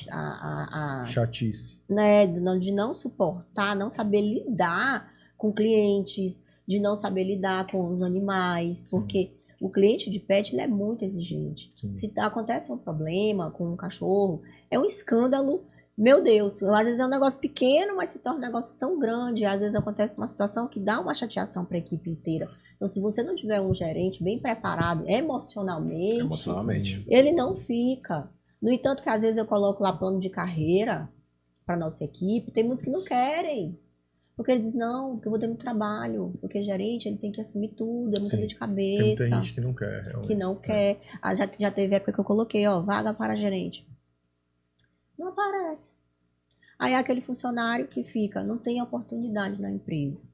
chatice. Né, de não suportar, não saber lidar com clientes, de não saber lidar com os animais, porque o cliente de pet ele é muito exigente. Sim. Se acontece um problema com um cachorro, é um escândalo. Meu Deus, às vezes é um negócio pequeno, mas se torna um negócio tão grande. Às vezes acontece uma situação que dá uma chateação para a equipe inteira. Então, se você não tiver um gerente bem preparado emocionalmente, ele não fica. No entanto, que às vezes eu coloco lá plano de carreira para nossa equipe, tem muitos que não querem. Porque ele diz, não, porque eu vou ter muito trabalho. Porque gerente, ele tem que assumir muita dor de cabeça. Tem muita gente que não quer, realmente. Que não quer. Já teve época que eu coloquei, vaga para gerente. Não aparece. Aí é aquele funcionário que fica, não tem oportunidade na empresa.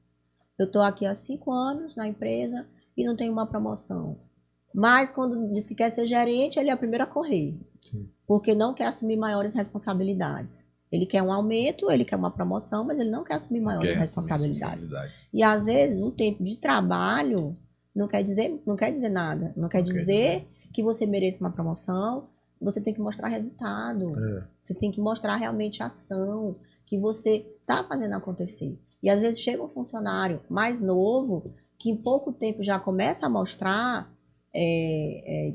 Eu estou aqui há 5 anos na empresa e não tem uma promoção. Mas quando diz que quer ser gerente, ele é o primeiro a correr. Sim. Porque não quer assumir maiores responsabilidades. Ele quer um aumento, ele quer uma promoção, mas ele não quer assumir maiores Quer assumir responsabilidades. E às vezes o tempo de trabalho não quer dizer nada. Não quer dizer que você mereça uma promoção. Você tem que mostrar resultado. Você tem que mostrar realmente ação, que você está fazendo acontecer. E às vezes chega um funcionário mais novo, que em pouco tempo já começa a mostrar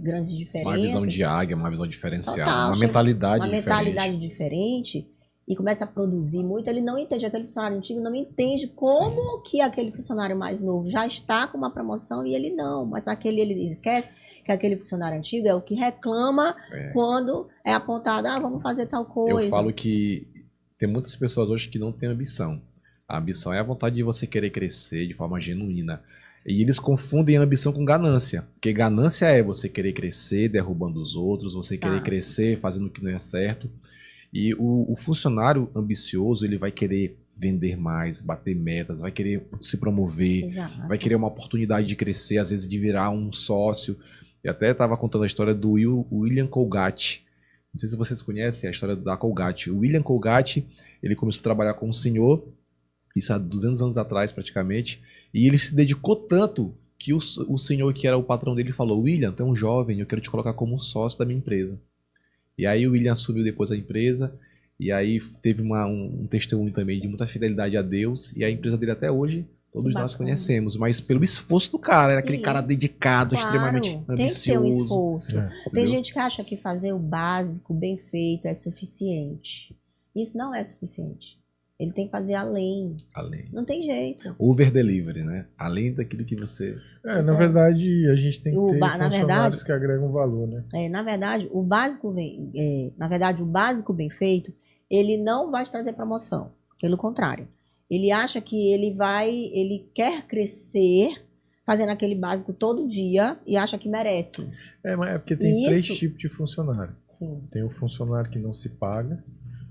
grandes diferenças. Uma visão de águia, uma visão diferenciada, Total, uma mentalidade uma diferente. mentalidade diferente e começa a produzir muito, ele não entende, aquele funcionário antigo não entende como que aquele funcionário mais novo já está com uma promoção e ele não, mas ele esquece que aquele funcionário antigo é o que reclama quando é apontado, vamos fazer tal coisa. Eu falo que tem muitas pessoas hoje que não têm ambição. A ambição é a vontade de você querer crescer de forma genuína. E eles confundem a ambição com ganância. Porque ganância é você querer crescer derrubando os outros, você querer crescer fazendo o que não é certo. E o funcionário ambicioso, ele vai querer vender mais, bater metas, vai querer se promover, vai querer uma oportunidade de crescer, às vezes de virar um sócio. Eu até estava contando a história do William Colgate. Não sei se vocês conhecem a história da Colgate. O William Colgate, ele começou a trabalhar com um senhor, isso há 200 anos atrás praticamente, e ele se dedicou tanto que o senhor que era o patrão dele falou: William, tu é um jovem, eu quero te colocar como sócio da minha empresa. E aí o William assumiu depois a empresa, e aí teve um testemunho também de muita fidelidade a Deus, e a empresa dele até hoje, todos nós conhecemos, mas pelo esforço do cara, era aquele cara dedicado, extremamente ambicioso. Tem que ter um esforço. Tem gente que acha que fazer o básico bem feito é suficiente. Isso não é suficiente. Ele tem que fazer além. Não tem jeito. Over delivery, né? Além daquilo que você... na verdade, a gente tem que ter funcionários que agregam valor, né? Na verdade, o básico bem feito, ele não vai te trazer promoção. Pelo contrário. Ele acha que ele quer crescer fazendo aquele básico todo dia e acha que merece. Mas é porque tem três tipos de funcionário. Sim. Tem o funcionário que não se paga,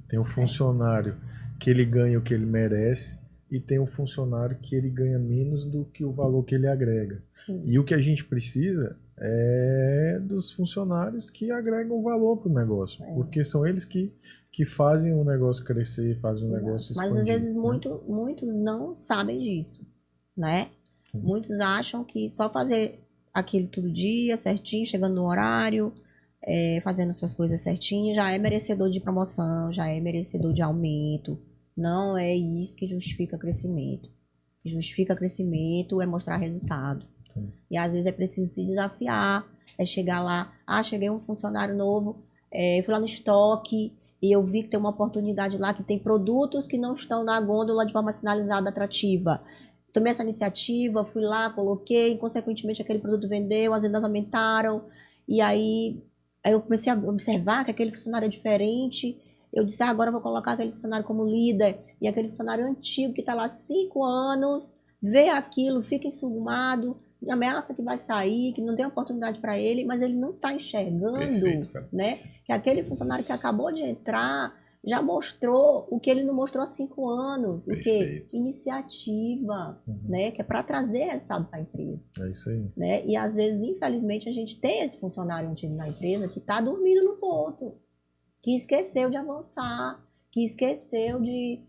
tem o funcionário que ele ganha o que ele merece e tem o funcionário que ele ganha menos do que o valor que ele agrega. Sim. E o que a gente precisa é dos funcionários que agregam valor para o negócio, porque são eles que fazem o negócio crescer, fazem o negócio expandir. Mas às vezes muitos não sabem disso, né? Sim. Muitos acham que só fazer aquilo todo dia, certinho, chegando no horário, fazendo suas coisas certinho, já é merecedor de promoção, já é merecedor de aumento. Não é isso que justifica crescimento. O que justifica crescimento é mostrar resultado. Sim. E às vezes é preciso se desafiar, é chegar lá, cheguei um funcionário novo, fui lá no estoque e eu vi que tem uma oportunidade lá, que tem produtos que não estão na gôndola de forma sinalizada atrativa. Tomei essa iniciativa, fui lá, coloquei, consequentemente aquele produto vendeu, as vendas aumentaram, e aí eu comecei a observar que aquele funcionário é diferente. Eu disse, agora eu vou colocar aquele funcionário como líder. E aquele funcionário antigo que está lá há 5 anos, vê aquilo, fica enciumado, ameaça que vai sair, que não tem oportunidade para ele, mas ele não está enxergando, né? Que aquele funcionário que acabou de entrar já mostrou o que ele não mostrou há 5 anos. Perfeito. O que? Iniciativa, né? Que é para trazer resultado para a empresa. É isso aí. Né? E às vezes, infelizmente, a gente tem esse funcionário antigo na empresa que está dormindo no ponto, que esqueceu de avançar, que esqueceu de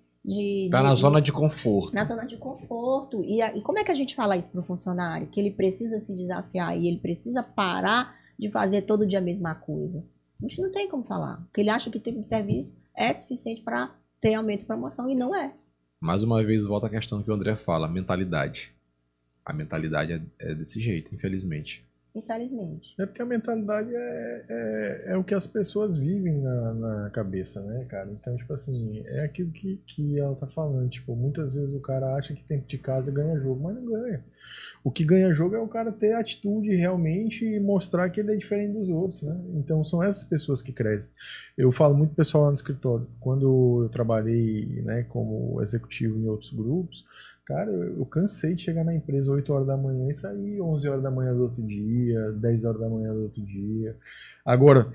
Tá na zona de conforto. Na zona de conforto. E como é que a gente fala isso para o funcionário? Que ele precisa se desafiar e ele precisa parar de fazer todo dia a mesma coisa. A gente não tem como falar. Porque ele acha que o tempo de serviço é suficiente para ter aumento e promoção e não é. Mais uma vez, volta a questão que o André fala, mentalidade. A mentalidade é desse jeito, infelizmente. Infelizmente. É porque a mentalidade é o que as pessoas vivem na cabeça, né, cara? Então, tipo assim, é aquilo que ela tá falando. Tipo, muitas vezes o cara acha que tempo de casa ganha jogo, mas não ganha. O que ganha jogo é o cara ter atitude realmente e mostrar que ele é diferente dos outros, né? Então, são essas pessoas que crescem. Eu falo muito pro pessoal lá no escritório. Quando eu trabalhei, né, como executivo em outros grupos, cara, eu cansei de chegar na empresa 8 horas da manhã e sair 11 horas da manhã do outro dia, 10 horas da manhã do outro dia. Agora,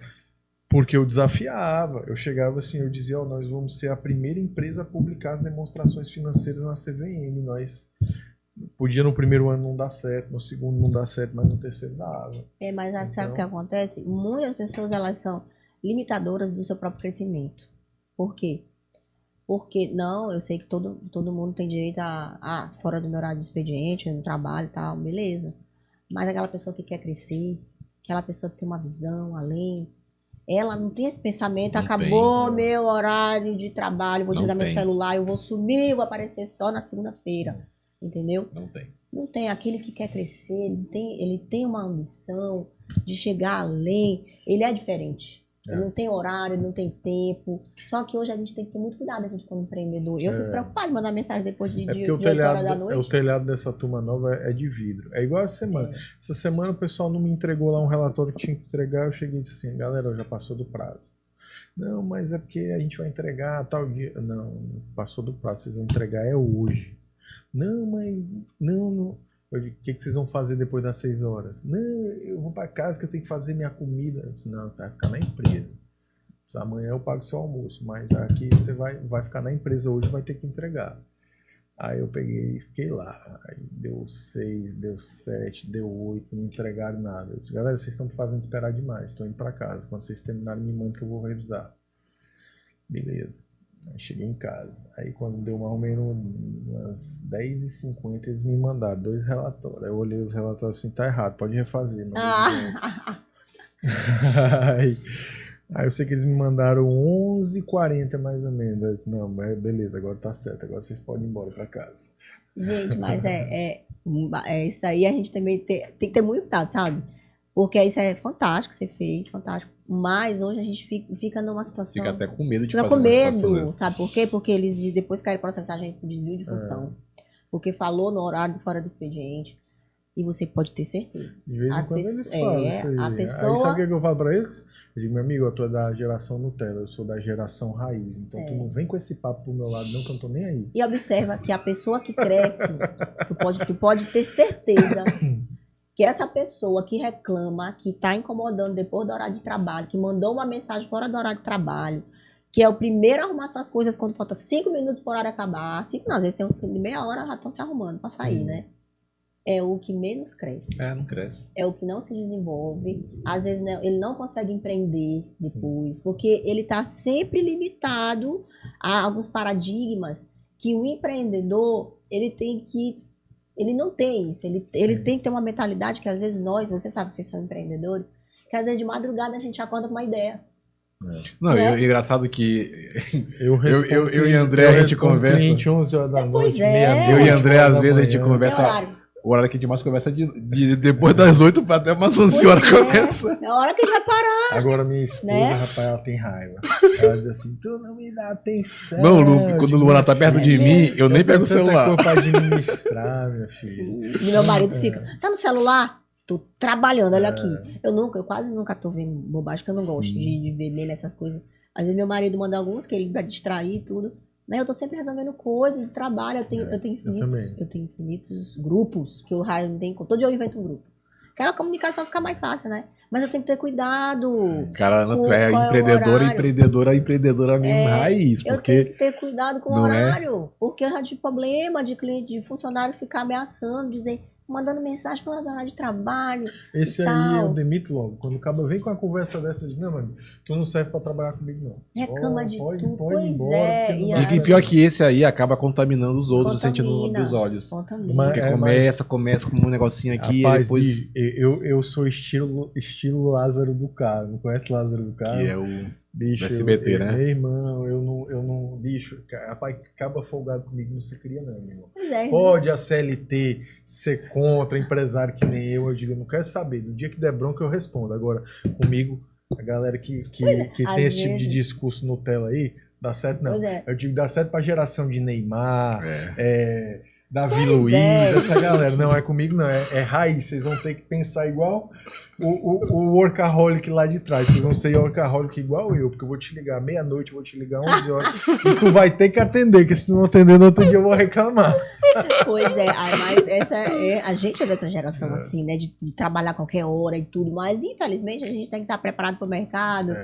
porque eu desafiava, eu chegava assim, eu dizia, nós vamos ser a primeira empresa a publicar as demonstrações financeiras na CVM, nós Podia no primeiro ano não dar certo, no segundo não dar certo, mas no terceiro dava. Mas sabe o que Então- acontece? Muitas pessoas, elas são limitadoras do seu próprio crescimento. Por quê? Porque, não, eu sei que todo mundo tem direito fora do meu horário de expediente, no trabalho e tal, beleza. Mas aquela pessoa que quer crescer, aquela pessoa que tem uma visão além, ela não tem esse pensamento, Não acabou tem. meu horário de trabalho, vou Não desligar meu tem. celular, eu vou sumir, eu vou aparecer só na segunda-feira. Entendeu? Não tem. Não tem aquele que quer crescer, ele tem uma ambição de chegar além, ele é diferente. Ele não tem horário, ele não tem tempo. Só que hoje a gente tem que ter muito cuidado, a gente como empreendedor. Eu fico preocupada de mandar mensagem depois de É porque 8 horas da o noite. telhado dessa turma nova é de vidro. É igual essa semana. Essa semana o pessoal não me entregou lá um relatório que tinha que entregar. Eu cheguei e disse assim, galera, já passou do prazo. Não, mas é porque a gente vai entregar tal dia. Não, passou do prazo, vocês vão entregar é hoje. Não, mas não. Eu digo, o que vocês vão fazer depois das 6 horas? Não, eu vou para casa que eu tenho que fazer minha comida. Eu disse, não, você vai ficar na empresa. Amanhã eu pago seu almoço, mas aqui você vai ficar na empresa hoje, vai ter que entregar. Aí eu peguei e fiquei lá. Aí deu 6, deu 7, deu 8, não entregaram nada. Eu disse, galera, vocês estão me fazendo esperar demais, estou indo para casa. Quando vocês terminarem, me mandem que eu vou revisar. Beleza. Aí cheguei em casa. Aí quando deu mais ou menos umas 10h50, eles me mandaram 2 relatórios. Aí eu olhei os relatórios assim, tá errado, pode refazer. Aí eu sei que eles me mandaram 11h40 mais ou menos. Eu disse, não, mas beleza, agora tá certo, agora vocês podem ir embora pra casa. Gente, mas é isso aí, a gente também tem que ter muito cuidado, sabe? Porque isso é fantástico, você fez, fantástico. Mas hoje a gente fica numa situação... Fica até com medo de Fica fazer com uma situação medo, dessa. sabe por quê? Porque eles depois querem processar a gente por desvio de função. Porque falou no horário fora do expediente. E você pode ter certeza. De vez em As quando pessoas- eles falam isso aí. a Aí pessoa- sabe o que eu falo pra eles? Eu digo, meu amigo, eu tô da geração Nutella, eu sou da geração raiz. Então tu não vem com esse papo pro meu lado não, que eu não tô nem aí. E observa que a pessoa que cresce, que pode ter certeza que essa pessoa que reclama, que está incomodando depois do horário de trabalho, que mandou uma mensagem fora do horário de trabalho, que é o primeiro a arrumar suas coisas quando falta 5 minutos para o horário acabar. 5 não, às vezes tem uns que de meia hora já estão se arrumando para sair, né? É o que menos cresce. Não cresce. É o que não se desenvolve. Às vezes né, ele não consegue empreender depois, porque ele está sempre limitado a alguns paradigmas que o empreendedor, ele não tem isso. Ele tem que ter uma mentalidade que às vezes você sabe, vocês são empreendedores, que às vezes de madrugada a gente acorda com uma ideia. Não, Né? é engraçado que Eu e André, a gente conversa. cliente 11 horas da Pois noite, é. meia-noite, Eu e André, 1 hora às da vezes, a gente manhã. conversa. É horário. O horário que a gente mais conversa é de depois das 8 para até umas 11 horas Pois começa. É a hora que a gente vai parar. Agora minha esposa, Né? rapaz, ela tem raiva. Ela diz assim, tu não me dá atenção. Não, Eu quando digo, o Luana tá "Minha perto filha, de mim, eu nem tenho pego o tanta celular. coisa pra administrar, minha filha. E meu marido fica, tá no celular? Tô trabalhando, olha aqui. Eu quase nunca tô vendo bobagem, que eu não gosto de ver meme, essas coisas. Às vezes meu marido manda alguns que ele vai distrair e tudo. Né? Eu tô sempre resolvendo coisas de trabalho. Eu tenho infinitos grupos que eu raio não tem. Todo dia eu invento um grupo. Que a comunicação fica mais fácil, né? Mas eu tenho que ter cuidado. Cara, tu é Qual é o empreendedora, horário? empreendedora mesmo, raiz. Eu Porque tenho que ter cuidado com o não é? horário. Porque eu já tive problema de cliente, de funcionário ficar ameaçando, mandando mensagem fora do horário de trabalho. Esse e aí tal. eu demito logo. Quando o cabo vem com uma conversa dessa, eu digo, não, mano, tu não serve pra trabalhar comigo, não. Reclama de pode, tudo. Pode ir Pois embora, é, porque não e dá aí- E certo. pior que esse aí acaba contaminando os outros, sentindo Contamina. dos olhos. Contamina. Mas- Porque começa com um negocinho aqui, Rapaz, depois. bicho, eu sou estilo Lázaro do Carro. Não conhece Lázaro do Carro? Que é o. Bicho, do SBT, né? Meu irmão, eu não. Bicho, rapaz, acaba folgado comigo, não se cria, não, meu irmão. Pois é, Pode a CLT ser contra, empresário que nem eu digo, eu não quero saber. No dia que der bronca, eu respondo. Agora, comigo, a galera que tem às esse tipo de vezes- discurso Nutella aí, dá certo não. Pois é. Eu digo, dá certo pra geração de Neymar, É. Davi Pois Luiz, é, essa gente. galera. Não é comigo, não. É raiz. Vocês vão ter que pensar igual o workaholic lá de trás. Vocês vão ser workaholic igual eu, porque eu vou te ligar meia-noite, eu vou te ligar 11 horas, e tu vai ter que atender, porque se não atender no outro dia eu vou reclamar. Pois é, mas essa a gente é dessa geração assim, né, de trabalhar qualquer hora e tudo, mas infelizmente a gente tem que estar preparado para o mercado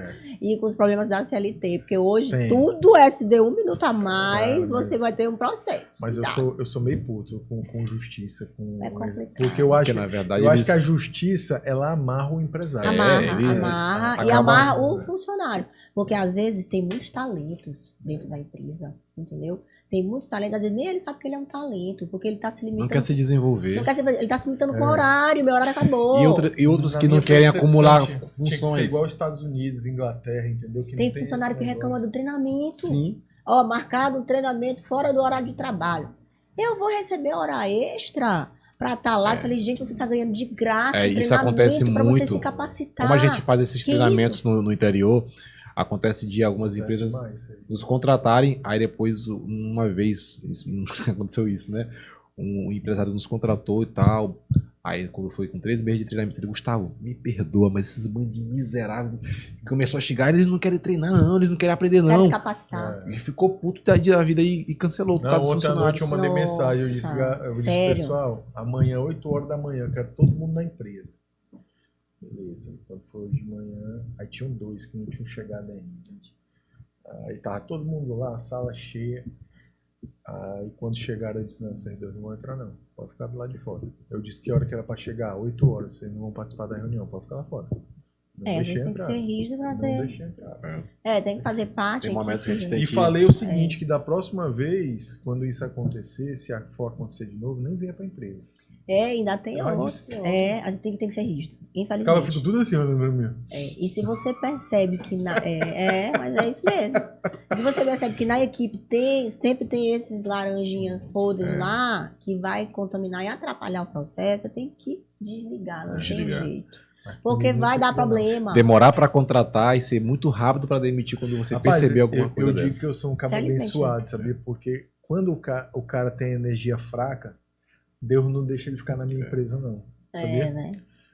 e com os problemas da CLT, porque hoje tudo é se deu um minuto a mais, você vai ter um processo. Mas eu sou meio puto com justiça, É complicado. porque eu acho, na verdade, acho que a justiça, ela amarra o empresário. Amarra e amarra o funcionário, porque às vezes tem muitos talentos dentro da empresa, entendeu? Tem muitos talentos, às vezes nem ele sabe que ele é um talento, porque ele está se limitando. Não quer se desenvolver. Ele está se limitando com o horário, meu horário acabou. E outros que não querem acumular funções. Tinha que ser igual aos Estados Unidos, Inglaterra, entendeu? Que tem funcionário que reclama do treinamento. Sim. Ó, marcado um treinamento fora do horário de trabalho. Eu vou receber hora extra para estar lá. Eu falei, gente, você está ganhando de graça isso acontece para você muito. se capacitar. Como a gente faz esses treinamentos no interior, acontece de algumas empresas nos contratarem, aí depois, uma vez, aconteceu isso, né? Um empresário nos contratou e tal, aí quando foi com 3 meses de treinamento, ele, Gustavo, me perdoa, mas esses bandidos miseráveis começou a chegar, eles não querem treinar não, eles não querem aprender não. Quer se capacitar. Ele ficou puto da vida e cancelou por causa dos funcionários. Ontem à noite eu mandei mensagem, eu disse pessoal, amanhã, 8 horas da manhã, eu quero todo mundo na empresa. Beleza, quando foi hoje de manhã, aí tinham 2 que não tinham chegado ainda. Aí tava todo mundo lá, a sala cheia. Aí quando chegaram eu disse, não, vocês dois não vão entrar não, pode ficar do lado de fora. Eu disse que hora que era pra chegar, 8 horas, vocês não vão participar da reunião, pode ficar lá fora. Às vezes tem que ser rígido pra ter. Não deixei entrar. Tem que fazer parte. Tem momentos que a gente tem E que... falei o seguinte, que da próxima vez, quando isso acontecer, se for acontecer de novo, nem venha pra empresa. Ainda tem outro. A gente tem que ser rígido. Infelizmente. Os caras ficam tudo assim, olhando pra mim. E se você percebe que mas é isso mesmo. Se você percebe que na equipe sempre tem esses laranjinhas podres lá que vai contaminar e atrapalhar o processo, você tem que desligar, não tem jeito. Porque vai dar problema. Demorar para contratar e ser muito rápido para demitir quando você perceber alguma coisa eu dessa. digo que eu sou um cara abençoado, sabia? Porque quando o cara tem energia fraca, Deus não deixa ele ficar na minha empresa, não. Sabia? Né?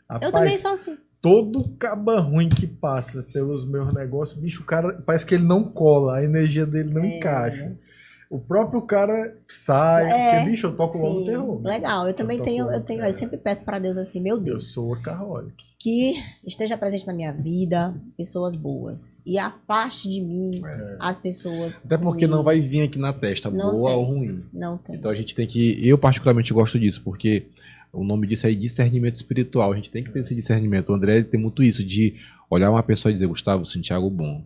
Rapaz, eu também sou assim. Todo caba ruim que passa pelos meus negócios, bicho, o cara parece que ele não cola, a energia dele não encaixa. O próprio cara sai, porque, bicho, eu toco logo no terror. Legal, eu também tenho, eu sempre peço para Deus assim, meu Deus. Eu sou workaholic. Que esteja presente na minha vida pessoas boas. E afaste de mim as pessoas Até porque ruins. não vai vir aqui na testa, boa ou ruim. Não tem. Então a gente tem que, eu particularmente gosto disso, porque o nome disso é discernimento espiritual. A gente tem que ter esse discernimento. O André tem muito isso, de olhar uma pessoa e dizer, Gustavo, senti algo bom.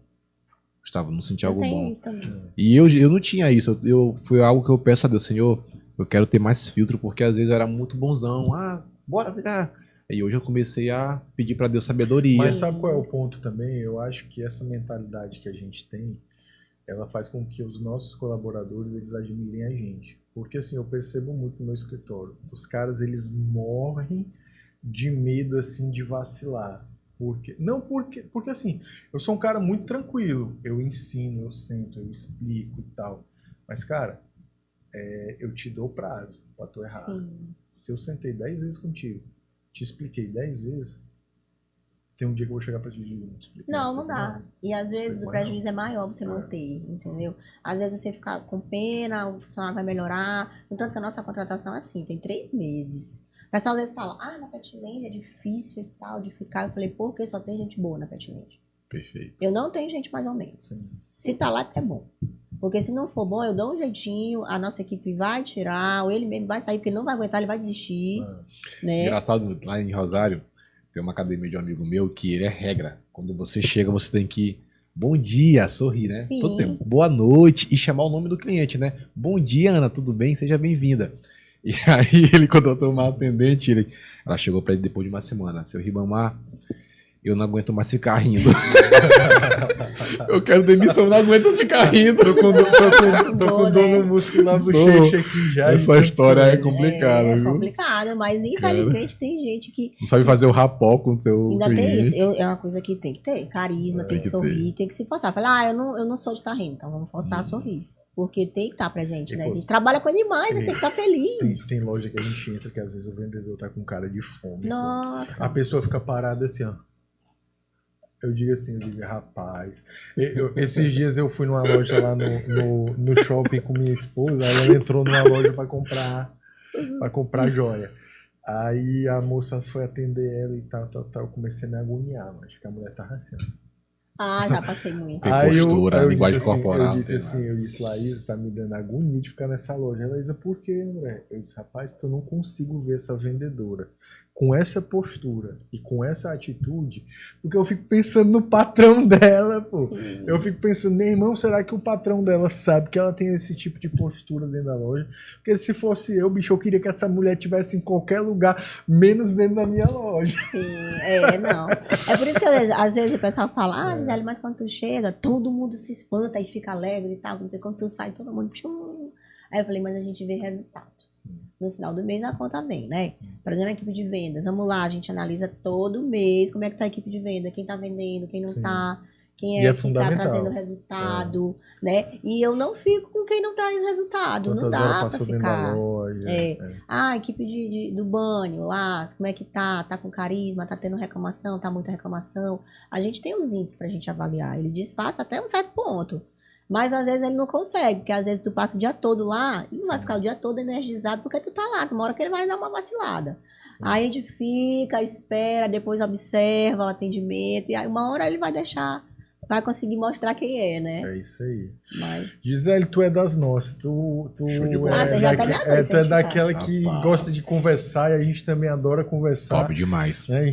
Gustavo, não senti algo bom. Isso também. E eu não tinha isso. Foi algo que eu peço a Deus, Senhor, eu quero ter mais filtro, porque às vezes eu era muito bonzão. Bora ficar. E hoje eu comecei a pedir para Deus sabedoria. Mas sabe qual é o ponto também? Eu acho que essa mentalidade que a gente tem, ela faz com que os nossos colaboradores, eles admirem a gente. Porque assim, eu percebo muito no meu escritório. Os caras, eles morrem de medo, assim, de vacilar. Porque assim, eu sou um cara muito tranquilo. Eu ensino, eu sento, eu explico e tal. Mas, cara, eu te dou prazo pra tu errar. Sim. Se eu sentei 10 vezes contigo, te expliquei 10 vezes, tem um dia que eu vou chegar pra te dizer, não te expliquei. Não dá. E às vezes o prejuízo é maior você manter, entendeu? Às vezes você fica com pena, o funcionário vai melhorar. No tanto que a nossa contratação é assim, tem 3 meses. O pessoal às vezes fala, na Petland é difícil e tal de ficar. Eu falei, porque só tem gente boa na Petland. Perfeito. Eu não tenho gente mais ou menos. Sim. Se tá lá, é bom. Porque se não for bom, eu dou um jeitinho, a nossa equipe vai tirar, ou ele mesmo vai sair, porque ele não vai aguentar, ele vai desistir. Né? Engraçado, lá em Rosário, tem uma academia de um amigo meu que ele é regra. Quando você chega, você tem que bom dia, sorrir, né? Sim. Todo tempo. Boa noite e chamar o nome do cliente, né? Bom dia, Ana, tudo bem? Seja bem-vinda. E aí ele contratou uma atendente, ela chegou pra ele depois de uma semana. Seu Ribamar, eu não aguento mais ficar rindo. Eu quero demissão, não aguento ficar rindo. Tô com dor no músculo na bochecha aqui já. Essa história é complicada, viu? É complicado, mas infelizmente tem gente que... Não sabe fazer o rapó com o seu ainda cliente. tem isso. É uma coisa que tem que ter. Carisma, tem que sorrir, tem que se forçar. Falar, eu não sou de estar rindo, então vamos forçar a sorrir. Porque tem que estar presente, E, né? pô, A gente trabalha com animais, tem que estar feliz. Tem loja que a gente entra que às vezes o vendedor tá com cara de fome. Nossa. A pessoa fica parada assim, ó. Eu digo, rapaz. Esses dias eu fui numa loja lá no shopping com minha esposa, aí ela entrou numa loja pra comprar joia. Aí a moça foi atender ela e tal. Eu comecei a me agoniar, mas que a mulher tava assim, ó. Ah, já passei muito. Tem postura, eu linguagem disse assim, corporal. eu disse, Laísa, tá me dando agonia de ficar nessa loja. Laísa, por quê, André? Eu disse, rapaz, porque eu não consigo ver essa vendedora com essa postura e com essa atitude, porque eu fico pensando no patrão dela, pô. Sim. Eu fico pensando, meu irmão, será que o patrão dela sabe que ela tem esse tipo de postura dentro da loja? Porque se fosse eu, bicho, eu queria que essa mulher estivesse em qualquer lugar, menos dentro da minha loja. Sim, não. É por isso que às vezes o pessoal fala, Gisele, mas quando tu chega, todo mundo se espanta e fica alegre e tal. Quando tu sai, todo mundo... Tchum. Aí eu falei, mas a gente vê resultados. No final do mês a conta vem, né? Por exemplo, a equipe de vendas. Vamos lá, a gente analisa todo mês como é que tá a equipe de venda, quem tá vendendo, quem não tá, quem é que tá trazendo resultado, né? E eu não fico com quem não traz resultado. Quantas não dá horas pra passou dentro ficar. da loja? A equipe do banho lá, como é que tá? Tá com carisma, tá tendo reclamação, tá muita reclamação. A gente tem os índices pra gente avaliar. Ele diz, faça até um certo ponto. Mas às vezes ele não consegue, porque às vezes tu passa o dia todo lá e não vai ficar o dia todo energizado porque tu tá lá. Uma hora que ele vai dar uma vacilada. Aí a gente fica, espera, depois observa o atendimento e aí uma hora ele vai deixar, vai conseguir mostrar quem é, né? É isso aí. Mas... Gisele, tu é das nossas. Tu Show de bola. Você já tá me adorando, tu é você daquela que Rapaz. gosta de conversar e a gente também adora conversar. Top demais. Né?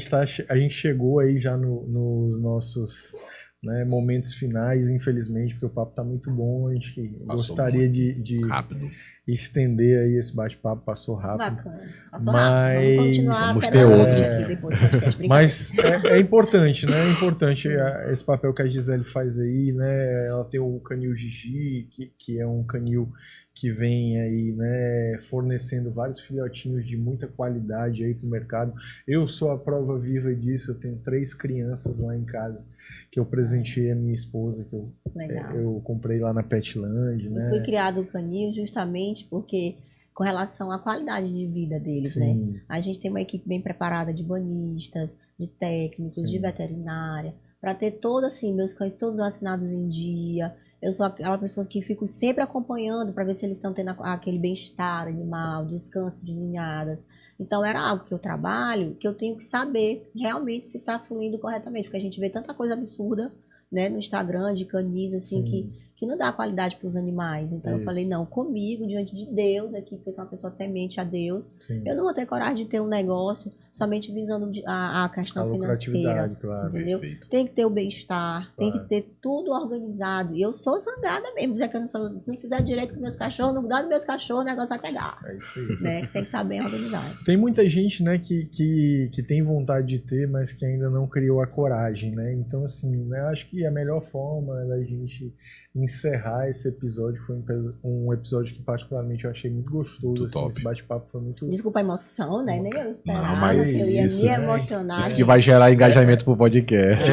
A gente chegou aí já nos nossos, né, momentos finais, infelizmente, porque o papo tá muito bom. A gente gostaria de Rápido. estender aí esse bate-papo, passou rápido. Bacana. Passou Mas- rápido. Vamos continuar. Vamos esperando ter a outros. gente aqui depois do podcast. Obrigada. Mas é importante, né? É importante esse papel que a Gisele faz aí, né? Ela tem o canil Gigi, que é um canil que vem aí, né, fornecendo vários filhotinhos de muita qualidade aí pro mercado. Eu sou a prova viva disso, eu tenho 3 crianças lá em casa que eu presenteei a minha esposa, que Legal. eu comprei lá na Petland, né? Foi criado o canil justamente porque com relação à qualidade de vida deles, né? Sim, A gente tem uma equipe bem preparada de banistas, de técnicos, Sim. de veterinária, para ter todo assim, meus cães todos vacinados em dia. Eu sou aquela pessoa que fico sempre acompanhando para ver se eles estão tendo aquele bem-estar animal, descanso de ninhadas. Então era algo que eu trabalho, que eu tenho que saber realmente se está fluindo corretamente, porque a gente vê tanta coisa absurda, né, no Instagram de canis assim que não dá qualidade para os animais. Então eu Isso. falei, não, comigo, diante de Deus, aqui, porque eu sou uma pessoa temente a Deus, sim. eu não vou ter coragem de ter um negócio somente visando a A questão financeira. lucratividade, claro. Entendeu? Perfeito. Tem que ter o bem-estar, tem que Claro. ter tudo organizado. E eu sou zangada mesmo, dizer que eu não sou, se não fizer direito com meus cachorros, não cuidar dos meus cachorros, o negócio vai pegar. É isso aí. Né? Tem que estar bem organizado. Tem muita gente, né, que tem vontade de ter, mas que ainda não criou a coragem, né? Então, assim, né, acho que a melhor forma da gente encerrar esse episódio foi um episódio que particularmente eu achei muito gostoso, Muito assim, top. esse bate-papo foi muito... Desculpa a emoção, né? Nem eu esperava. Não, mas eu ia isso, me né? emocionar. Isso que vai gerar engajamento pro podcast.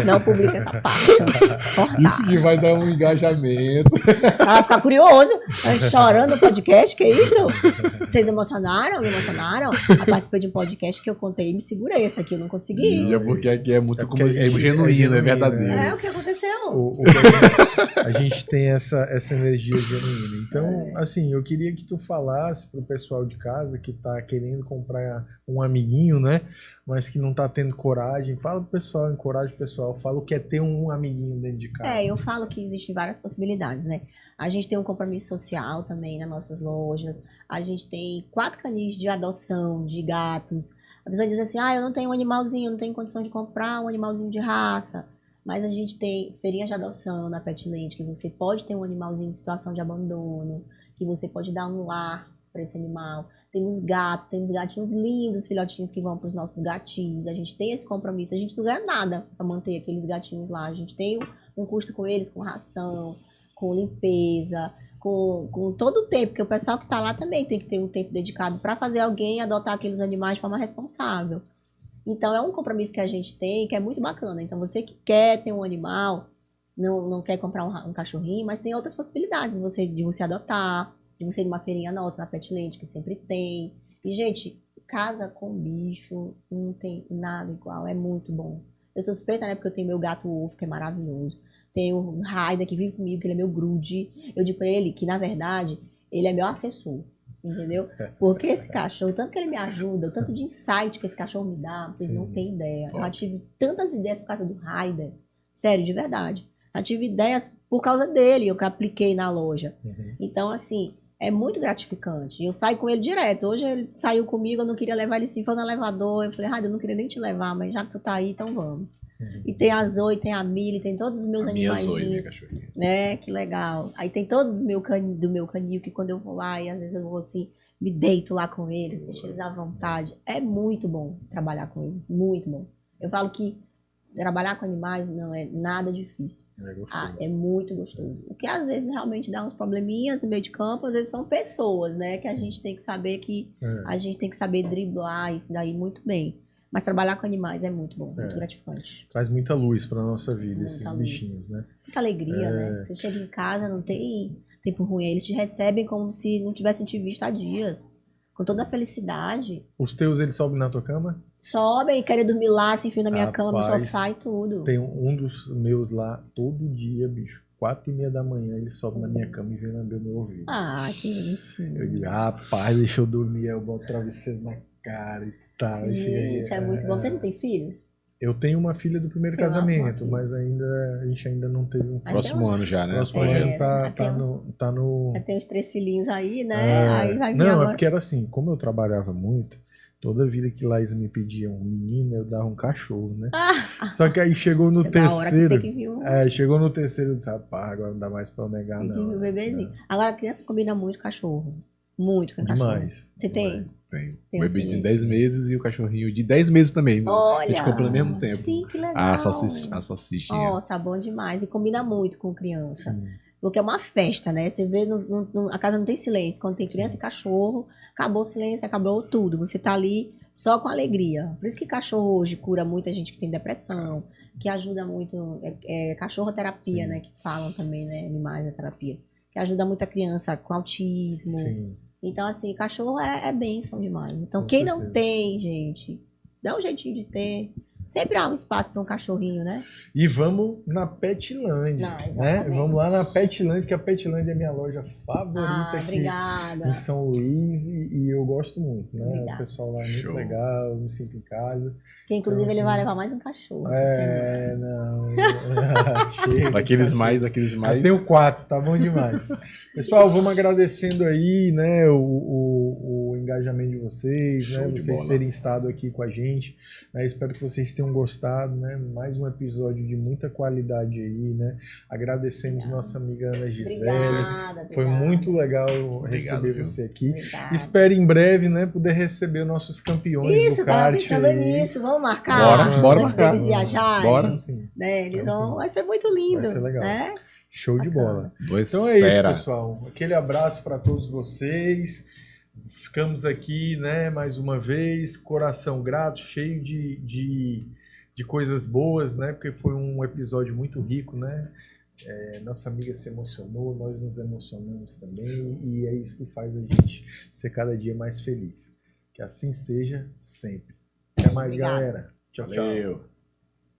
Não publica essa parte. vamos cortar. Isso que vai dar um engajamento. Ela ficar curioso, chorando no podcast, que isso? Vocês emocionaram? Me emocionaram? Eu participei de um podcast que eu contei e me segurei. Esse aqui eu não consegui. E é porque aqui é muito porque a gente- genuíno, é é verdadeiro. É, o que aconteceu? A gente tem essa energia genuína. Então, assim, eu queria que tu falasse pro pessoal de casa que tá querendo comprar um amiguinho, né? Mas que não tá tendo coragem. Fala pro pessoal, encoraja o pessoal. Fala o que é ter um amiguinho dentro de casa. Eu falo que existem várias possibilidades, né? A gente tem um compromisso social também nas nossas lojas. A gente tem 4 canis de adoção de gatos. A pessoa diz assim, eu não tenho um animalzinho, eu não tenho condição de comprar um animalzinho de raça. Mas a gente tem feirinhas de adoção na Petland, que você pode ter um animalzinho em situação de abandono, que você pode dar um lar para esse animal. Temos gatos, temos gatinhos lindos, filhotinhos que vão para os nossos gatinhos. A gente tem esse compromisso, a gente não ganha nada para manter aqueles gatinhos lá. A gente tem um custo com eles, com ração, com limpeza, com todo o tempo, porque o pessoal que está lá também tem que ter um tempo dedicado para fazer alguém adotar aqueles animais de forma responsável. Então, é um compromisso que a gente tem, que é muito bacana. Então, você que quer ter um animal, não quer comprar um cachorrinho, mas tem outras possibilidades de você adotar, de você ir numa feirinha nossa, na Petland, que sempre tem. E, gente, casa com bicho não tem nada igual, é muito bom. Eu sou suspeita, né, porque eu tenho meu gato Wolf, que é maravilhoso. Tenho o Raider, que vive comigo, que ele é meu grude. Eu digo pra ele que, na verdade, ele é meu assessor, entendeu? Porque esse cachorro, tanto que ele me ajuda, o tanto de insight que esse cachorro me dá, vocês não têm ideia. Eu já tive tantas ideias por causa do Raider. Sério, de verdade. Já tive ideias por causa dele, eu que apliquei na loja. Então, assim, é muito gratificante. Eu saio com ele direto. Hoje ele saiu comigo, eu não queria levar ele sim, foi no elevador. Eu falei, Raider, eu não queria nem te levar, mas já que tu tá aí, então vamos. E tem a Zoe, tem a Millie, tem todos os meus animaizinhos. Né? Que legal. Aí tem todos do meu canil, que quando eu vou lá, e às vezes eu vou assim, me deito lá com eles, deixo eles à vontade. É muito bom trabalhar com eles, muito bom. Eu falo que trabalhar com animais não é nada difícil. É muito gostoso. O que às vezes realmente dá uns probleminhas no meio de campo, às vezes são pessoas, né? Que a gente tem que saber a gente tem que saber driblar isso daí muito bem. Mas trabalhar com animais é muito bom, muito gratificante. Traz muita luz pra nossa vida, Muita esses luz. bichinhos, né? Muita alegria, né? Você chega em casa, não tem tempo ruim. Eles te recebem como se não tivessem te visto há dias. Com toda a felicidade. Os teus, eles sobem na tua cama? Sobem, querem dormir lá, se enfiam na minha cama, no Rapaz, sofá e tudo. Tem um dos meus lá, todo dia, bicho. 4h30 da manhã, ele sobe na minha cama e vem lamber o meu ouvido. Ah, que bonitinho. Eu digo, rapaz, deixa eu dormir. Aí eu boto o travesseiro na cara e tal. Gente, é muito bom. Você não tem filhos? Eu tenho uma filha do primeiro Tem uma casamento, filha. mas a gente ainda não teve um filho. Próximo ano já, né? Próximo ano tá no... Já tem os 3 filhinhos aí, né? Aí vai vir Não, agora. é porque era assim, como eu trabalhava muito, toda vida que Laís me pedia um menino, eu dava um cachorro, né? Só que aí chegou no Chega a hora que terceiro. tem que vir um- Chegou no terceiro, eu disse, rapaz, agora não dá mais pra eu negar, Tem que não. vir um bebezinho. Agora a criança combina muito com cachorro. Muito com cachorro. Demais. Você tem? Tem. Tem O bebê esse de 10 meses e o cachorrinho de 10 meses também. Olha! A gente compra no mesmo tempo. Sim, que legal. A salsichinha. Nossa, bom demais. E combina muito com criança. Sim. Porque é uma festa, né? Você vê, a casa não tem silêncio. Quando tem criança e cachorro, acabou o silêncio, acabou tudo. Você tá ali só com alegria. Por isso que cachorro hoje cura muita gente que tem depressão, que ajuda muito. Cachorroterapia, Sim. né? Que falam também, né? Animais da terapia. Que ajuda muito a criança com autismo. Sim. Então, assim, cachorro é bênção demais. Então, Com quem certeza. não tem, gente, dá um jeitinho de ter. Sempre há um espaço para um cachorrinho, né? E vamos na Petland, Não, né? exatamente. Vamos lá na Petland, que a Petland é minha loja favorita aqui Obrigada. em São Luís e eu gosto muito, né? Obrigada. O pessoal lá é muito Show. legal, eu me sinto em casa. Que inclusive Então, ele assim, vai levar mais um cachorro. essa semana. Não. Chega. Daqueles mais. Já tenho 4, tá bom demais. Pessoal, vamos agradecendo aí, né, o engajamento de vocês, Show né, de vocês bola. terem estado aqui com a gente. Né, espero que vocês tenham gostado, né, mais um episódio de muita qualidade aí, né. Agradecemos nossa amiga Ana Gisele. Obrigada. Foi muito legal receber viu? você aqui. Obrigada. Espero em breve, né, poder receber nossos campeões Isso, do eu tava kart pensando aí. nisso. Vamos marcar? Bora Antes marcar. deles viajarem. Bora. Sim, Né? Eles Vamos vão... sim. Vai ser muito lindo. vai ser legal. Né? Show de Bacana. bola. Dois Então é isso, fera. pessoal. Aquele abraço para todos vocês. Ficamos aqui, né, mais uma vez, coração grato, cheio de coisas boas, né, porque foi um episódio muito rico, né. Nossa amiga se emocionou, nós nos emocionamos também, e é isso que faz a gente ser cada dia mais feliz. Que assim seja sempre. Até mais, Obrigada. galera. Tchau, tchau. Valeu.